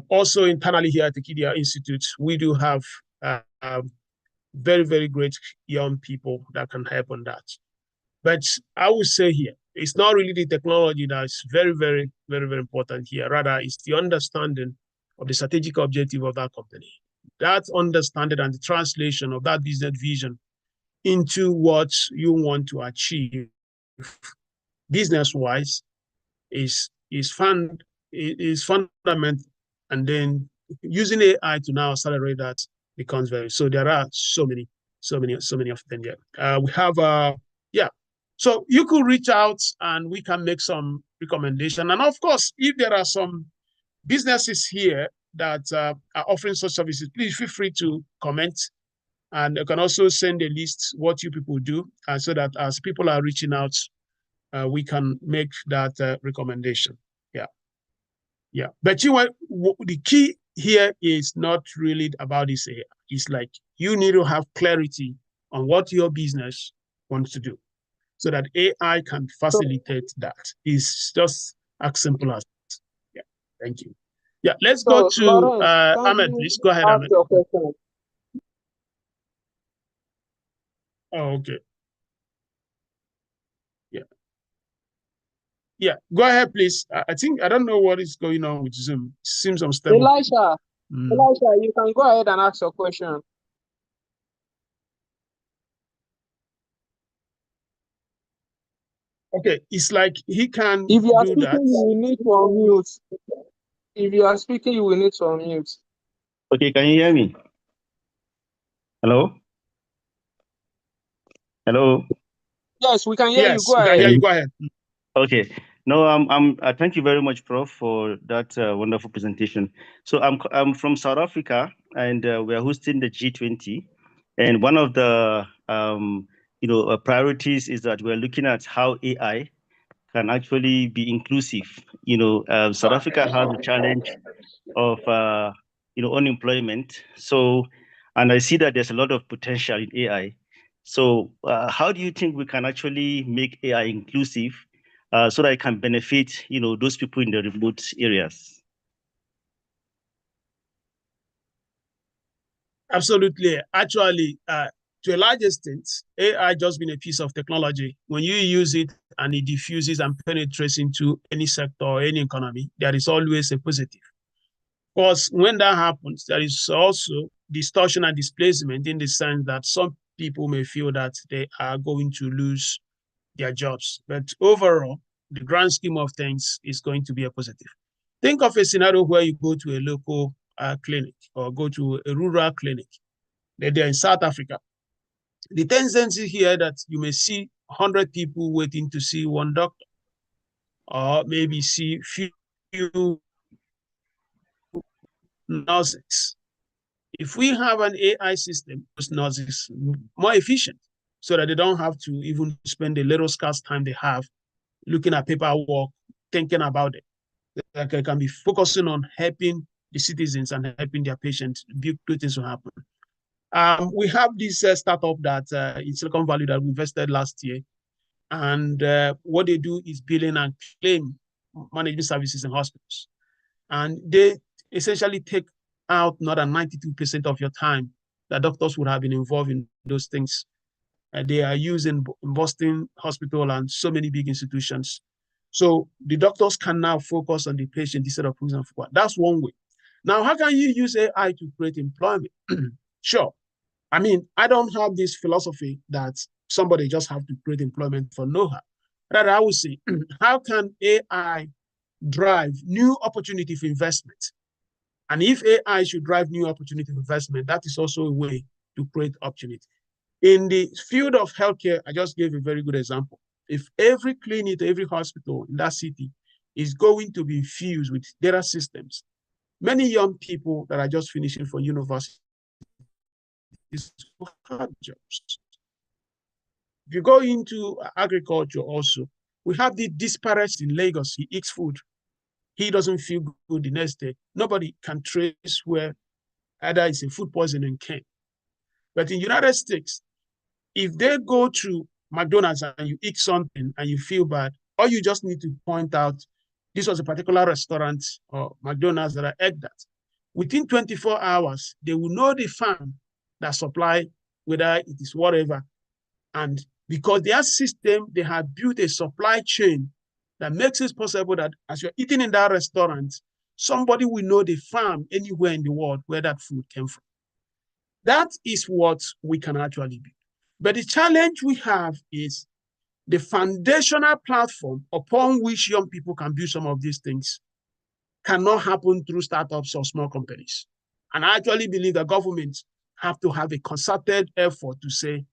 Also, internally here at the Kidia Institute, we do have very, very great young people that can help on that. But I would say here, it's not really the technology that's very, very, very, very important here. Rather, it's the understanding of the strategic objective of that company. That understanding and the translation of that business vision into what you want to achieve business-wise is fundamental. And then using AI to now accelerate that becomes very. So there are so many of them here. We have yeah. So you could reach out and we can make some recommendation. And of course, if there are some businesses here that are offering such services, please feel free to comment. And you can also send a list what you people do, so that as people are reaching out, we can make that recommendation. Yeah. Yeah. But the key here is not really about this. It's like you need to have clarity on what your business wants to do so that AI can facilitate that. It's just as simple as that. Yeah. Thank you. Yeah. Let's go to Lawrence, Ahmed, please. Go ahead, Ahmed. Your question. Oh, okay. Yeah. Yeah. Go ahead, please. I think I don't know what is going on with Zoom. It seems unstable. Elisha, you can go ahead and ask your question. Okay, it's like he can If you are do speaking, that. you will need to unmute. If you are speaking, you will need to unmute. Okay, can you hear me? Hello? Hello? Yes, we can hear you. Go We can ahead. hear you. Go ahead. Okay. No, thank you very much, Prof, for that wonderful presentation. So I'm from South Africa, and we are hosting the G20. And one of the priorities is that we're looking at how AI can actually be inclusive. South Africa has a challenge of unemployment. So, and I see that there's a lot of potential in AI. So, how do you think we can actually make AI inclusive so that it can benefit those people in the remote areas? Absolutely. Actually, to a large extent, AI just been a piece of technology. When you use it and it diffuses and penetrates into any sector or any economy, there is always a positive. Of course, when that happens, there is also distortion and displacement in the sense that some people may feel that they are going to lose their jobs. But overall, the grand scheme of things is going to be a positive. Think of a scenario where you go to a local clinic or go to a rural clinic. They're in South Africa. The tendency here that you may see 100 people waiting to see one doctor, or maybe see few nurses. If we have an AI system, those nurses more efficient so that they don't have to even spend the little scarce time they have looking at paperwork, thinking about it. They can be focusing on helping the citizens and helping their patients. Good things will happen. We have this startup that in Silicon Valley that we invested last year. And what they do is billing and claim management services in hospitals. And they essentially take out more than 92% of your time that doctors would have been involved in those things. They are used in Boston Hospital and so many big institutions. So the doctors can now focus on the patient instead of focusing on work. That's one way. Now, how can you use AI to create employment? Sure. I mean, I don't have this philosophy that somebody just have to create employment for know-how. Rather, I would say, how can AI drive new opportunity for investment? And if AI should drive new opportunity for investment, that is also a way to create opportunity. In the field of healthcare, I just gave a very good example. If every clinic, every hospital in that city is going to be fused with data systems, many young people that are just finishing from university have jobs. If you go into agriculture also, we have the disparate in Lagos. He eats food. He doesn't feel good the next day. Nobody can trace where either it's a food poisoning came. But in the United States, if they go to McDonald's and you eat something and you feel bad, all you just need to point out, this was a particular restaurant or McDonald's that I ate that. Within 24 hours, they will know the farm that supply, whether it is whatever. And because their system, they have built a supply chain that makes it possible that as you're eating in that restaurant, somebody will know the farm anywhere in the world where that food came from. That is what we can actually be. But the challenge we have is the foundational platform upon which young people can build some of these things cannot happen through startups or small companies. And I actually believe that governments have to have a concerted effort to say,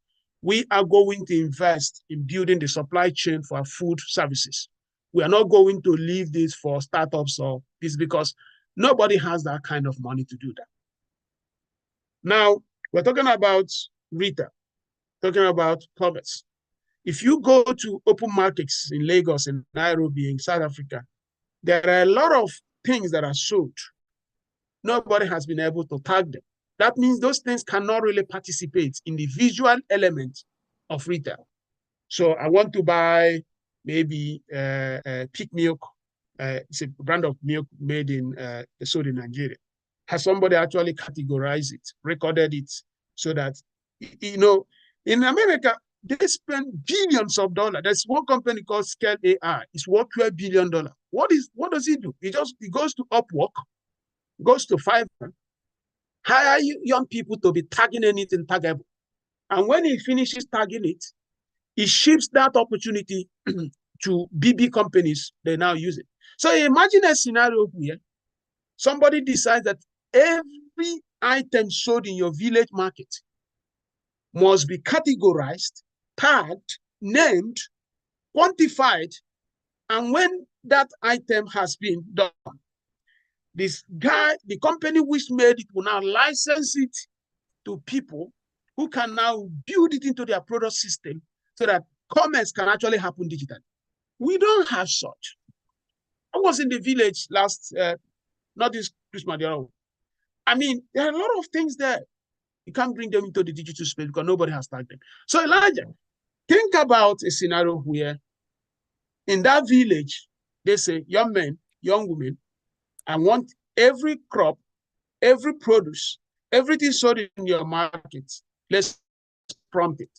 we are going to invest in building the supply chain for our food services. We are not going to leave this for startups or this because nobody has that kind of money to do that. Now, we're talking about retail, talking about commerce. If you go to open markets in Lagos and Nairobi in South Africa, there are a lot of things that are sold. Nobody has been able to tag them. That means those things cannot really participate in the visual element of retail. So I want to buy maybe Peak Milk. It's a brand of milk made in sold in Nigeria. Has somebody actually categorized it, recorded it, so that, you know, in America, they spend billions of dollars. There's one company called Scale AI. It's worth $12 billion. What does it do? It goes to Upwork, goes to Fiverr, hire young people to be tagging anything taggable. And when he finishes tagging it, he ships that opportunity to BB companies they now use it. So imagine a scenario where somebody decides that every item sold in your village market must be categorized, tagged, named, quantified, and when that item has been done, this guy, the company which made it, will now license it to people who can now build it into their product system so that commerce can actually happen digitally. We don't have such. I was in the village last, not this Christmas, the other one. I mean, there are a lot of things there. You can't bring them into the digital space because nobody has tagged them. So Elijah, think about a scenario where in that village, they say, young men, young women, I want every crop, every produce, everything sold in your market, let's prompt it,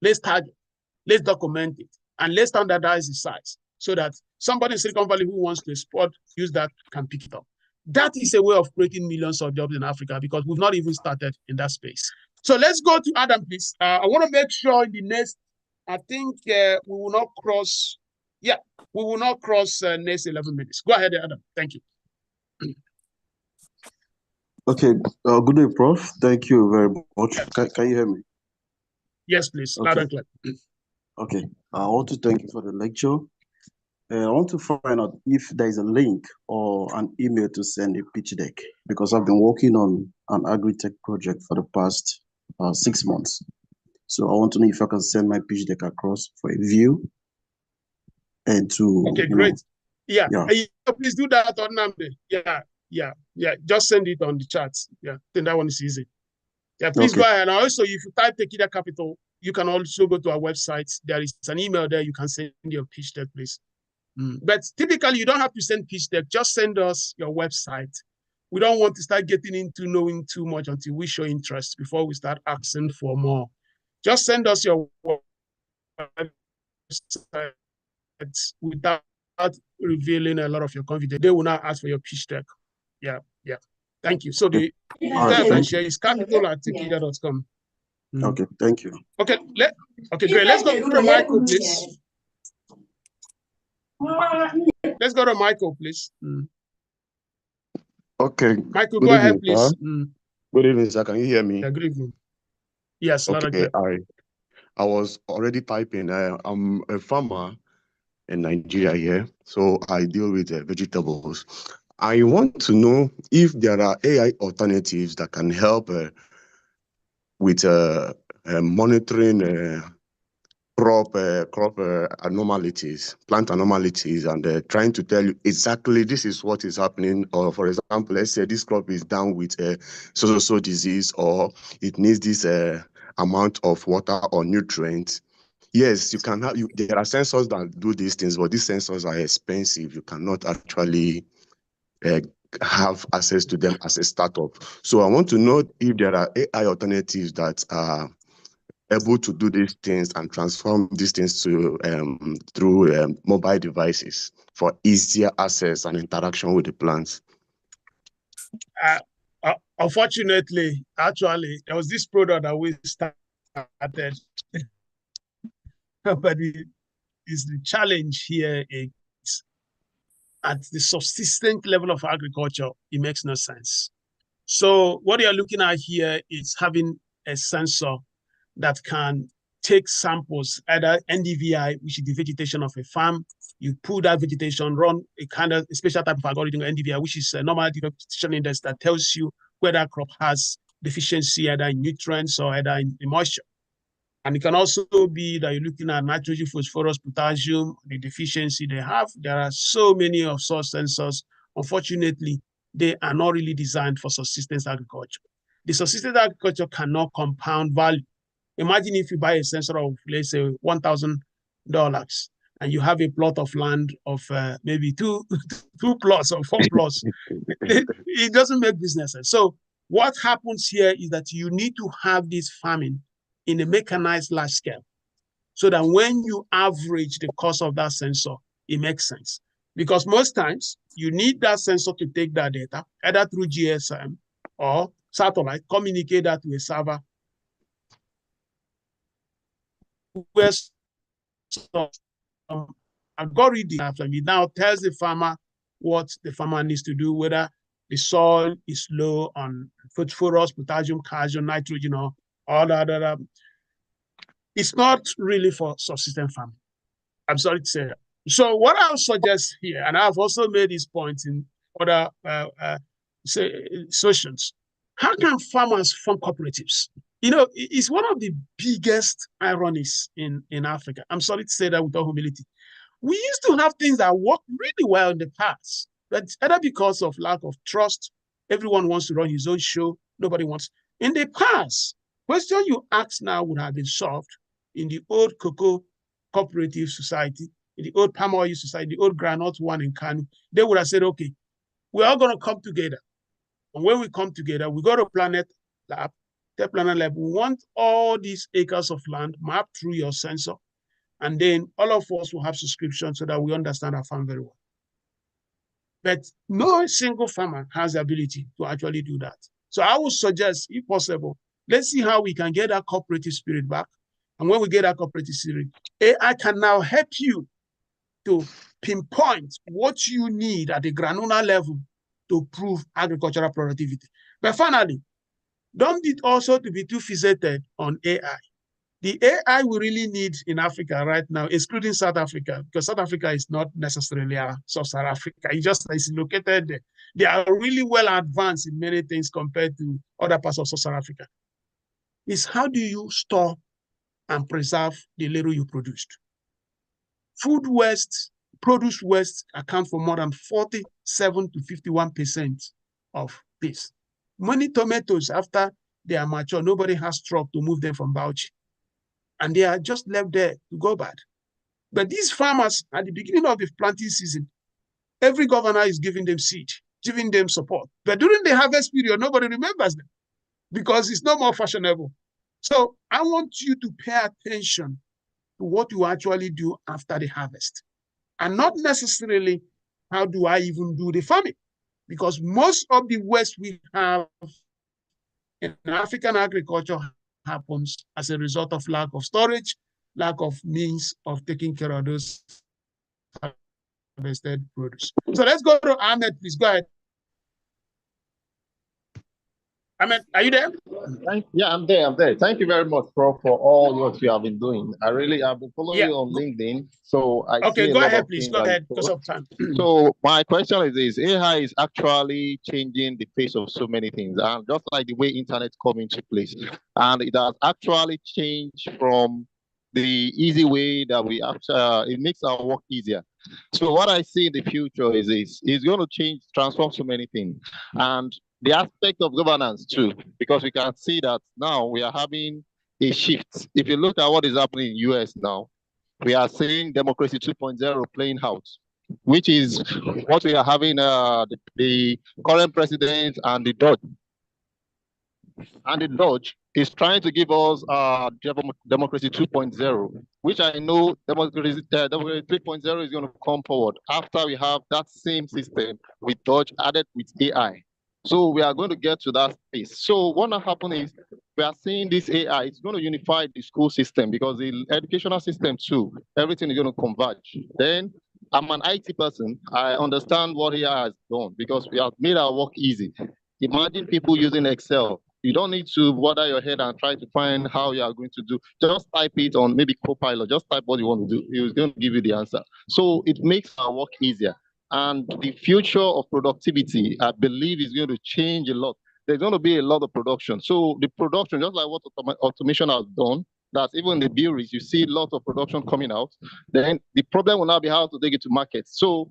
let's tag it, let's document it, and let's standardize the size so that somebody in Silicon Valley who wants to export, use that, can pick it up. That is a way of creating millions of jobs in Africa because we've not even started in that space. So let's go to Adam, please. I want to make sure in the next, I think we will not cross, we will not cross next 11 minutes. Go ahead, Adam. Thank you. Okay, good day, Prof. Thank you very much. Can you hear me? Yes, please. Okay. Loud and clear. Okay, I want to thank you for the lecture. I want to find out if there is a link or an email to send a pitch deck because I've been working on an agri-tech project for the past 6 months. So I want to know if I can send my pitch deck across for a view and to. Okay, great. Yeah. Please do that on Namde. Yeah. Just send it on the chat. Yeah, I think that one is easy. Yeah, please go ahead. And also, if you type Tequila Capital, you can also go to our website. There is an email there. You can send your pitch deck, please. But typically, you don't have to send pitch deck. Just send us your website. We don't want to start getting into knowing too much until we show interest before we start asking for more. Just send us your website without revealing a lot of your confidence. They will not ask for your pitch deck. Yeah. Thank you. So the share is capital@techiga.com. Okay, thank you. Okay, great. Let's go to Michael, please. Let's go to Michael, please. Okay. Michael, go ahead, please. Good evening, sir. Can you hear me? Yeah, good evening. Yes, okay. I was already typing. I'm a farmer in Nigeria here, so I deal with vegetables. I want to know if there are AI alternatives that can help with monitoring crop anomalies, plant anomalies, and trying to tell you exactly this is what is happening. Or for example, let's say this crop is down with so disease, or it needs this amount of water or nutrients. Yes, you can have. There are sensors that do these things, but these sensors are expensive. You cannot actually have access to them as a startup. So I want to know if there are AI alternatives that are able to do these things and transform these things to through mobile devices for easier access and interaction with the plants. Unfortunately, actually, there was this product that we started, but the challenge here is at the subsistent level of agriculture, it makes no sense. So what you're looking at here is having a sensor that can take samples, either NDVI, which is the vegetation of a farm. You pull that vegetation, run a special type of algorithm, NDVI, which is a normal vegetation index that tells you whether a crop has deficiency either in nutrients or either in moisture. And it can also be that you're looking at nitrogen, phosphorus, potassium, the deficiency they have. There are so many of such sensors. Unfortunately, they are not really designed for subsistence agriculture. The subsistence agriculture cannot compound value. Imagine if you buy a sensor of, let's say, $1,000, and you have a plot of land of maybe two plots or 4 plots. It doesn't make business sense. So what happens here is that you need to have this farming in a mechanized large scale, so that when you average the cost of that sensor, it makes sense. Because most times you need that sensor to take that data, either through GSM or satellite, communicate that to a server, where some algorithm after me now tells the farmer what the farmer needs to do, whether the soil is low on phosphorus, potassium, calcium, nitrogen, or all that. It's not really for subsistence farming. I'm sorry to say that. So what I'll suggest here, and I've also made this point in other sessions, how can farmers form cooperatives? You know, it's one of the biggest ironies in Africa. I'm sorry to say that with all humility. We used to have things that worked really well in the past, but either because of lack of trust, everyone wants to run his own show, nobody wants. In the past, question you ask now would have been solved in the old cocoa cooperative society, in the old palm oil society, the old granite one in Kano. They would have said, okay, we're all going to come together. And when we come together, we go to Planet Lab. The Planet Lab, we want all these acres of land mapped through your sensor. And then all of us will have subscription so that we understand our farm very well. But no single farmer has the ability to actually do that. So I would suggest, if possible, let's see how we can get that cooperative spirit back. And when we get that cooperative spirit, AI can now help you to pinpoint what you need at the granular level to prove agricultural productivity. But finally, don't be also to be too fixated on AI. The AI we really need in Africa right now, excluding South Africa, because South Africa is not necessarily Sub-Saharan Africa. It just is located there. They are really well advanced in many things compared to other parts of Sub-Saharan Africa. Is how do you store and preserve the little you produced? Food waste, produce waste account for more than 47 to 51% of this. Many tomatoes, after they are mature, nobody has truck to move them from Bauchi. And they are just left there to go bad. But these farmers, at the beginning of the planting season, every governor is giving them seed, giving them support. But during the harvest period, nobody remembers them because it's no more fashionable. So I want you to pay attention to what you actually do after the harvest, and not necessarily how do I even do the farming, because most of the waste we have in African agriculture happens as a result of lack of storage, lack of means of taking care of those harvested produce. So let's go to Ahmed, please. Go ahead. Ahmed, are you there? Yeah, I'm there. Thank you very much, Prof, for all what you have been doing. I've been following you on LinkedIn, so I see Okay, a go lot ahead, of please. things Go that ahead, you because post. of time. So my question is this: AI is actually changing the face of so many things, and just like the way internet come into place, and it has actually changed from the easy way that we actually it makes our work easier. So what I see in the future is this: it's going to transform so many things, and the aspect of governance too, because we can see that now we are having a shift. If you look at what is happening in US now, we are seeing democracy 2.0 playing out, which is what we are having the current president and the Dodge. And the Dodge is trying to give us democracy 2.0, which I know democracy 3.0 is going to come forward after we have that same system with Dodge added with AI. So we are going to get to that space. So what will happen is we are seeing this AI, it's going to unify the school system because the educational system too, everything is going to converge. Then I'm an IT person. I understand what AI has done because we have made our work easy. Imagine people using Excel. You don't need to bother your head and try to find how you are going to do. Just type it on maybe Copilot. Just type what you want to do. It's going to give you the answer. So it makes our work easier. And the future of productivity, I believe, is going to change a lot. There's going to be a lot of production. So the production, just like what automation has done, that even the breweries, you see lots of production coming out. Then the problem will now be how to take it to market. So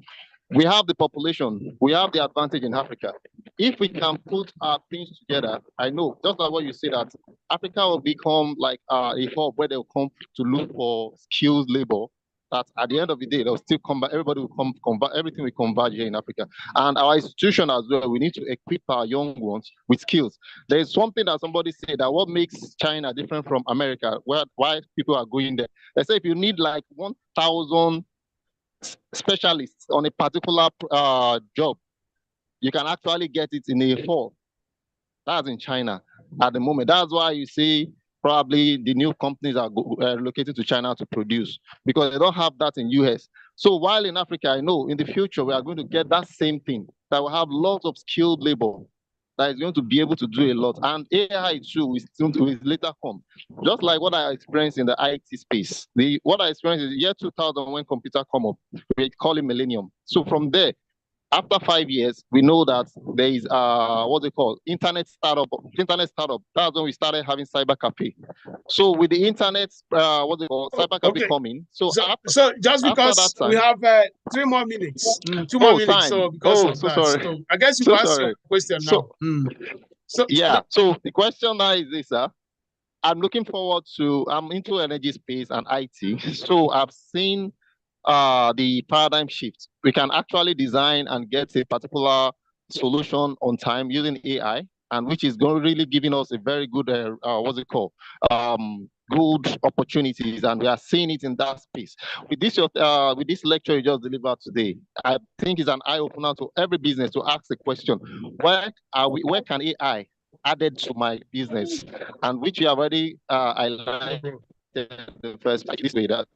we have the population, we have the advantage in Africa. If we can put our things together, I know, just like what you say, that Africa will become like a hub where they'll come to look for skilled labor, that at the end of the day, they'll still come back, everybody will convert, everything will converge here in Africa. And our institution as well, we need to equip our young ones with skills. There's something that somebody said that what makes China different from America, why people are going there. They say if you need like 1,000 specialists on a particular job, you can actually get it in a fall. That's in China at the moment. That's why you see probably the new companies are relocated to China to produce, because they don't have that in US. So while in Africa, I know in the future we are going to get that same thing, that will have lots of skilled labor that is going to be able to do a lot. And AI too will later come. Just like what I experienced in the IT space. What I experienced is year 2000 when computer come up, we call it millennium. So from there, after 5 years, we know that there is what they call internet startup. That's when we started having cyber cafe. So with the internet, what they call cyber cafe coming. So just because time, we have 3 more minutes, 2 more minutes. Time. So because of that, sorry. So I guess you ask your question now. So the question now is this, I'm looking forward to. I'm into energy space and IT. So I've seen the paradigm shift. We can actually design and get a particular solution on time using AI, and which is going really giving us a very good good opportunities, and we are seeing it in that space. With this lecture you just delivered today, I think it's an eye opener to every business to ask the question: where can AI added to my business? And which you have already highlighted the first this way, that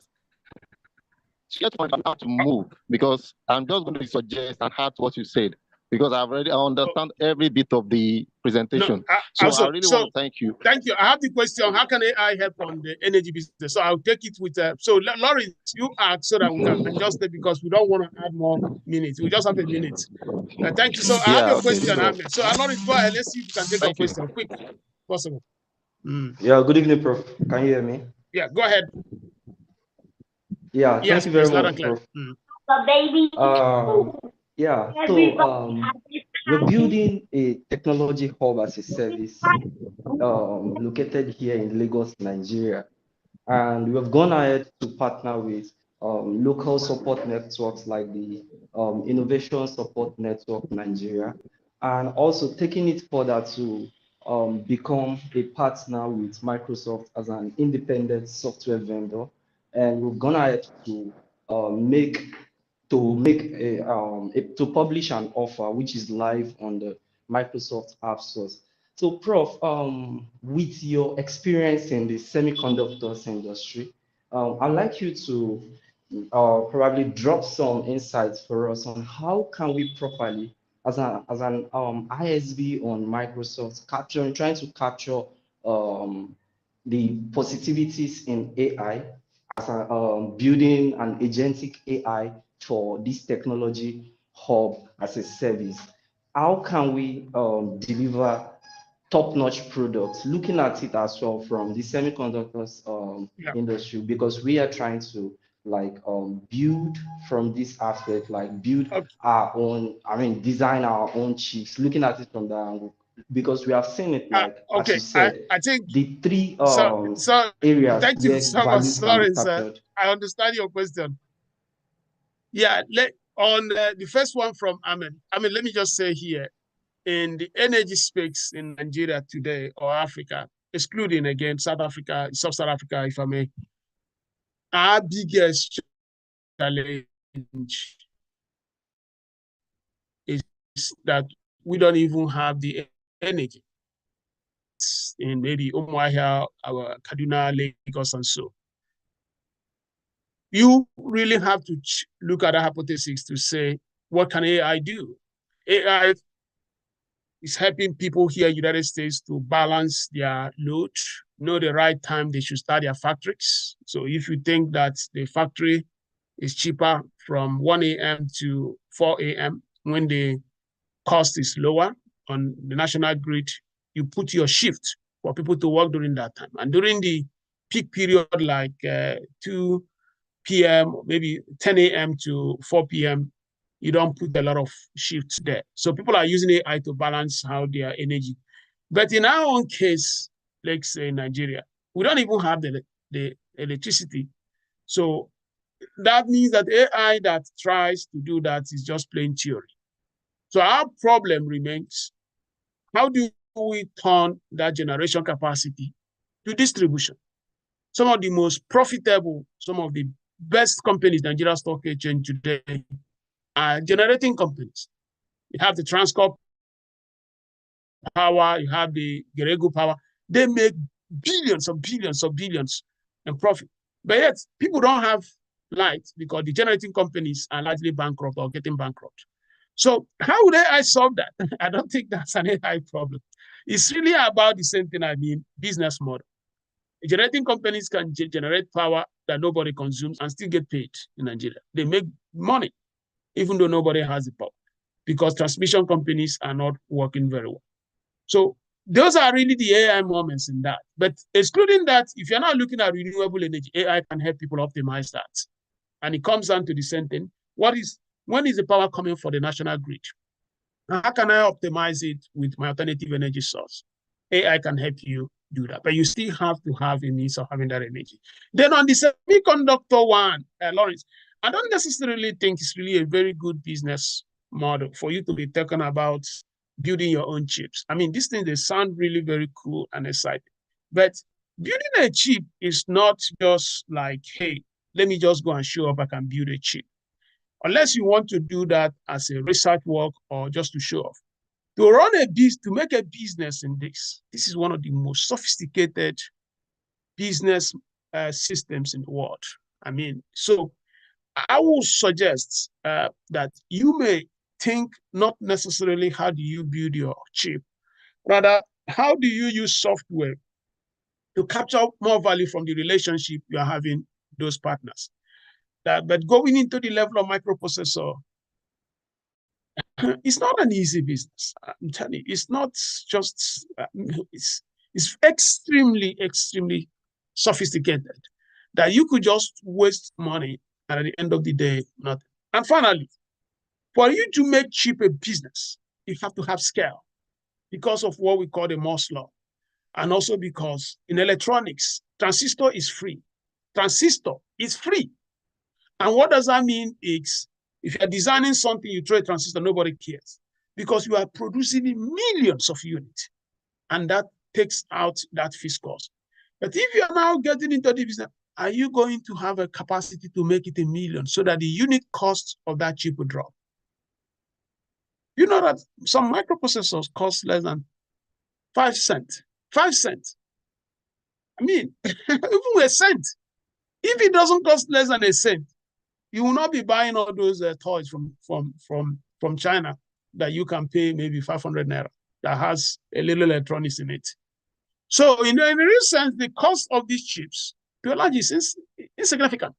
just want to move, because I'm just going to suggest and add what you said, because I understand every bit of the presentation. I really want to thank you. Thank you. I have the question: how can AI help on the energy business? So I'll take it with. So Lawrence, you ask so that we can adjust it, because we don't want to add more minutes. We just have a minute. Thank you. So I have a question, Ahmed. So Lawrence, go ahead. Let's see if we can take a question quick, possible. Yeah. Good evening, Prof. Can you hear me? Yeah. Go ahead. Yeah, thank you very much, Prof. Yeah, so we're building a technology hub as a service located here in Lagos, Nigeria. And we have gone ahead to partner with local support networks like the Innovation Support Network Nigeria, and also taking it further to become a partner with Microsoft as an independent software vendor. And we've gone ahead to to publish an offer which is live on the Microsoft App Stores. So, Prof, with your experience in the semiconductors industry, I'd like you to probably drop some insights for us on how can we properly, as an ISV on Microsoft, trying to capture the positivities in AI, as building an agentic AI for this technology hub as a service. How can we deliver top-notch products, looking at it as well from the semiconductors industry, because we are trying to build from this aspect, build our own, design our own chips, looking at it from that angle, because we have seen it, as you said, I think the three areas thank you where so much. values can be Sorry, sir. captured. I understand your question. Yeah, on the first one from Ahmed, let me just say here, in the energy space in Nigeria today, or Africa, excluding again South Africa, Sub-Saharan Africa, if I may, our biggest challenge is that we don't even have the energy in maybe Umuahia, our Kaduna, Lagos, and so. You really have to look at a hypothesis to say, what can AI do? AI is helping people here in the United States to balance their load, know the right time they should start their factories. So if you think that the factory is cheaper from 1 a.m. to 4 a.m. when the cost is lower on the national grid, you put your shift for people to work during that time. And during the peak period, like 2 p.m., maybe 10 a.m. to 4 p.m., you don't put a lot of shifts there. So people are using AI to balance how their energy. But in our own case, let's say Nigeria, we don't even have the electricity. So that means that AI that tries to do that is just plain theory. So our problem remains, how do we turn that generation capacity to distribution? Some of the most profitable, some of the best companies Nigeria Stock Exchange today are generating companies. You have the Transcorp Power, you have the Geregu Power. They make billions in profit. But yet, people don't have light because the generating companies are largely bankrupt or getting bankrupt. So how would AI solve that? I don't think that's an AI problem. It's really about the same thing, business model. Generating companies can generate power that nobody consumes and still get paid in Nigeria. They make money, even though nobody has the power, because transmission companies are not working very well. So those are really the AI moments in that. But excluding that, if you're not looking at renewable energy, AI can help people optimize that. And it comes down to the same thing. When is the power coming for the national grid? How can I optimize it with my alternative energy source? AI can help you do that, but you still have to have a means of having that energy. Then on the semiconductor one, Lawrence, I don't necessarily think it's really a very good business model for you to be talking about building your own chips. These things, they sound really very cool and exciting, but building a chip is not just like, hey, let me just go and show up I can build a chip. Unless you want to do that as a research work or just to show off. To make a business in this is one of the most sophisticated business systems in the world. So I will suggest that you may think not necessarily how do you build your chip, rather how do you use software to capture more value from the relationship you are having with those partners. But going into the level of microprocessor, it's not an easy business. I'm telling you, it's not just, it's extremely, extremely sophisticated that you could just waste money and at the end of the day, nothing. And finally, for you to make chip a business, you have to have scale because of what we call the Moore's law. And also because in electronics, transistor is free. Transistor is free. And what does that mean is, if you're designing something, you throw a transistor, nobody cares, because you are producing millions of units, and that takes out that fixed cost. But if you are now getting into the business, are you going to have a capacity to make it 1 million so that the unit cost of that chip will drop? You know that some microprocessors cost less than 5 cents. 5 cents. I mean, even a cent. If it doesn't cost less than a cent, you will not be buying all those toys from China that you can pay maybe 500 naira that has a little electronics in it. So in a real sense, the cost of these chips, to a large extent, is insignificant.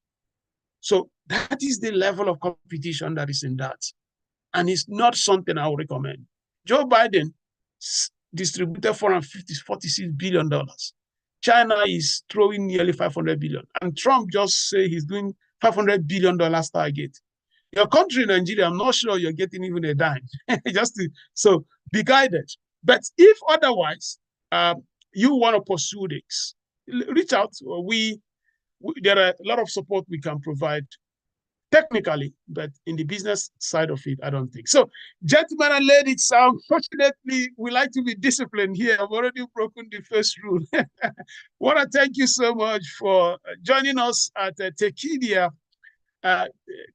So that is the level of competition that is in that. And it's not something I would recommend. Joe Biden distributed $446 billion. China is throwing nearly 500 billion. And Trump just say he's doing $500 billion target. Your country, Nigeria, I'm not sure you're getting even a dime. So be guided. But if otherwise, you want to pursue this, reach out. There are a lot of support we can provide technically, but in the business side of it, I don't think. So, gentlemen and ladies, unfortunately, we like to be disciplined here. I've already broken the first rule. Want to thank you so much for joining us at Techidia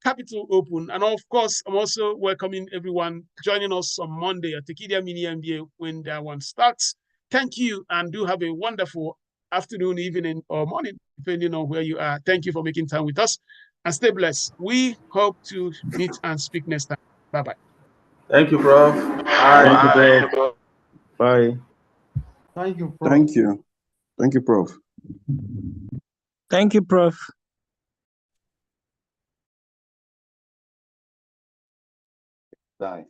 Capital Open. And of course, I'm also welcoming everyone joining us on Monday at Techidia Mini MBA when that one starts. Thank you, and do have a wonderful afternoon, evening, or morning, depending on where you are. Thank you for making time with us. And stay blessed. We hope to meet and speak next time. Bye-bye. Thank you, Prof. Thank you, Prof. Bye. Thank you, Prof. Thank you. Thank you, Prof. Thank you, Prof. Bye.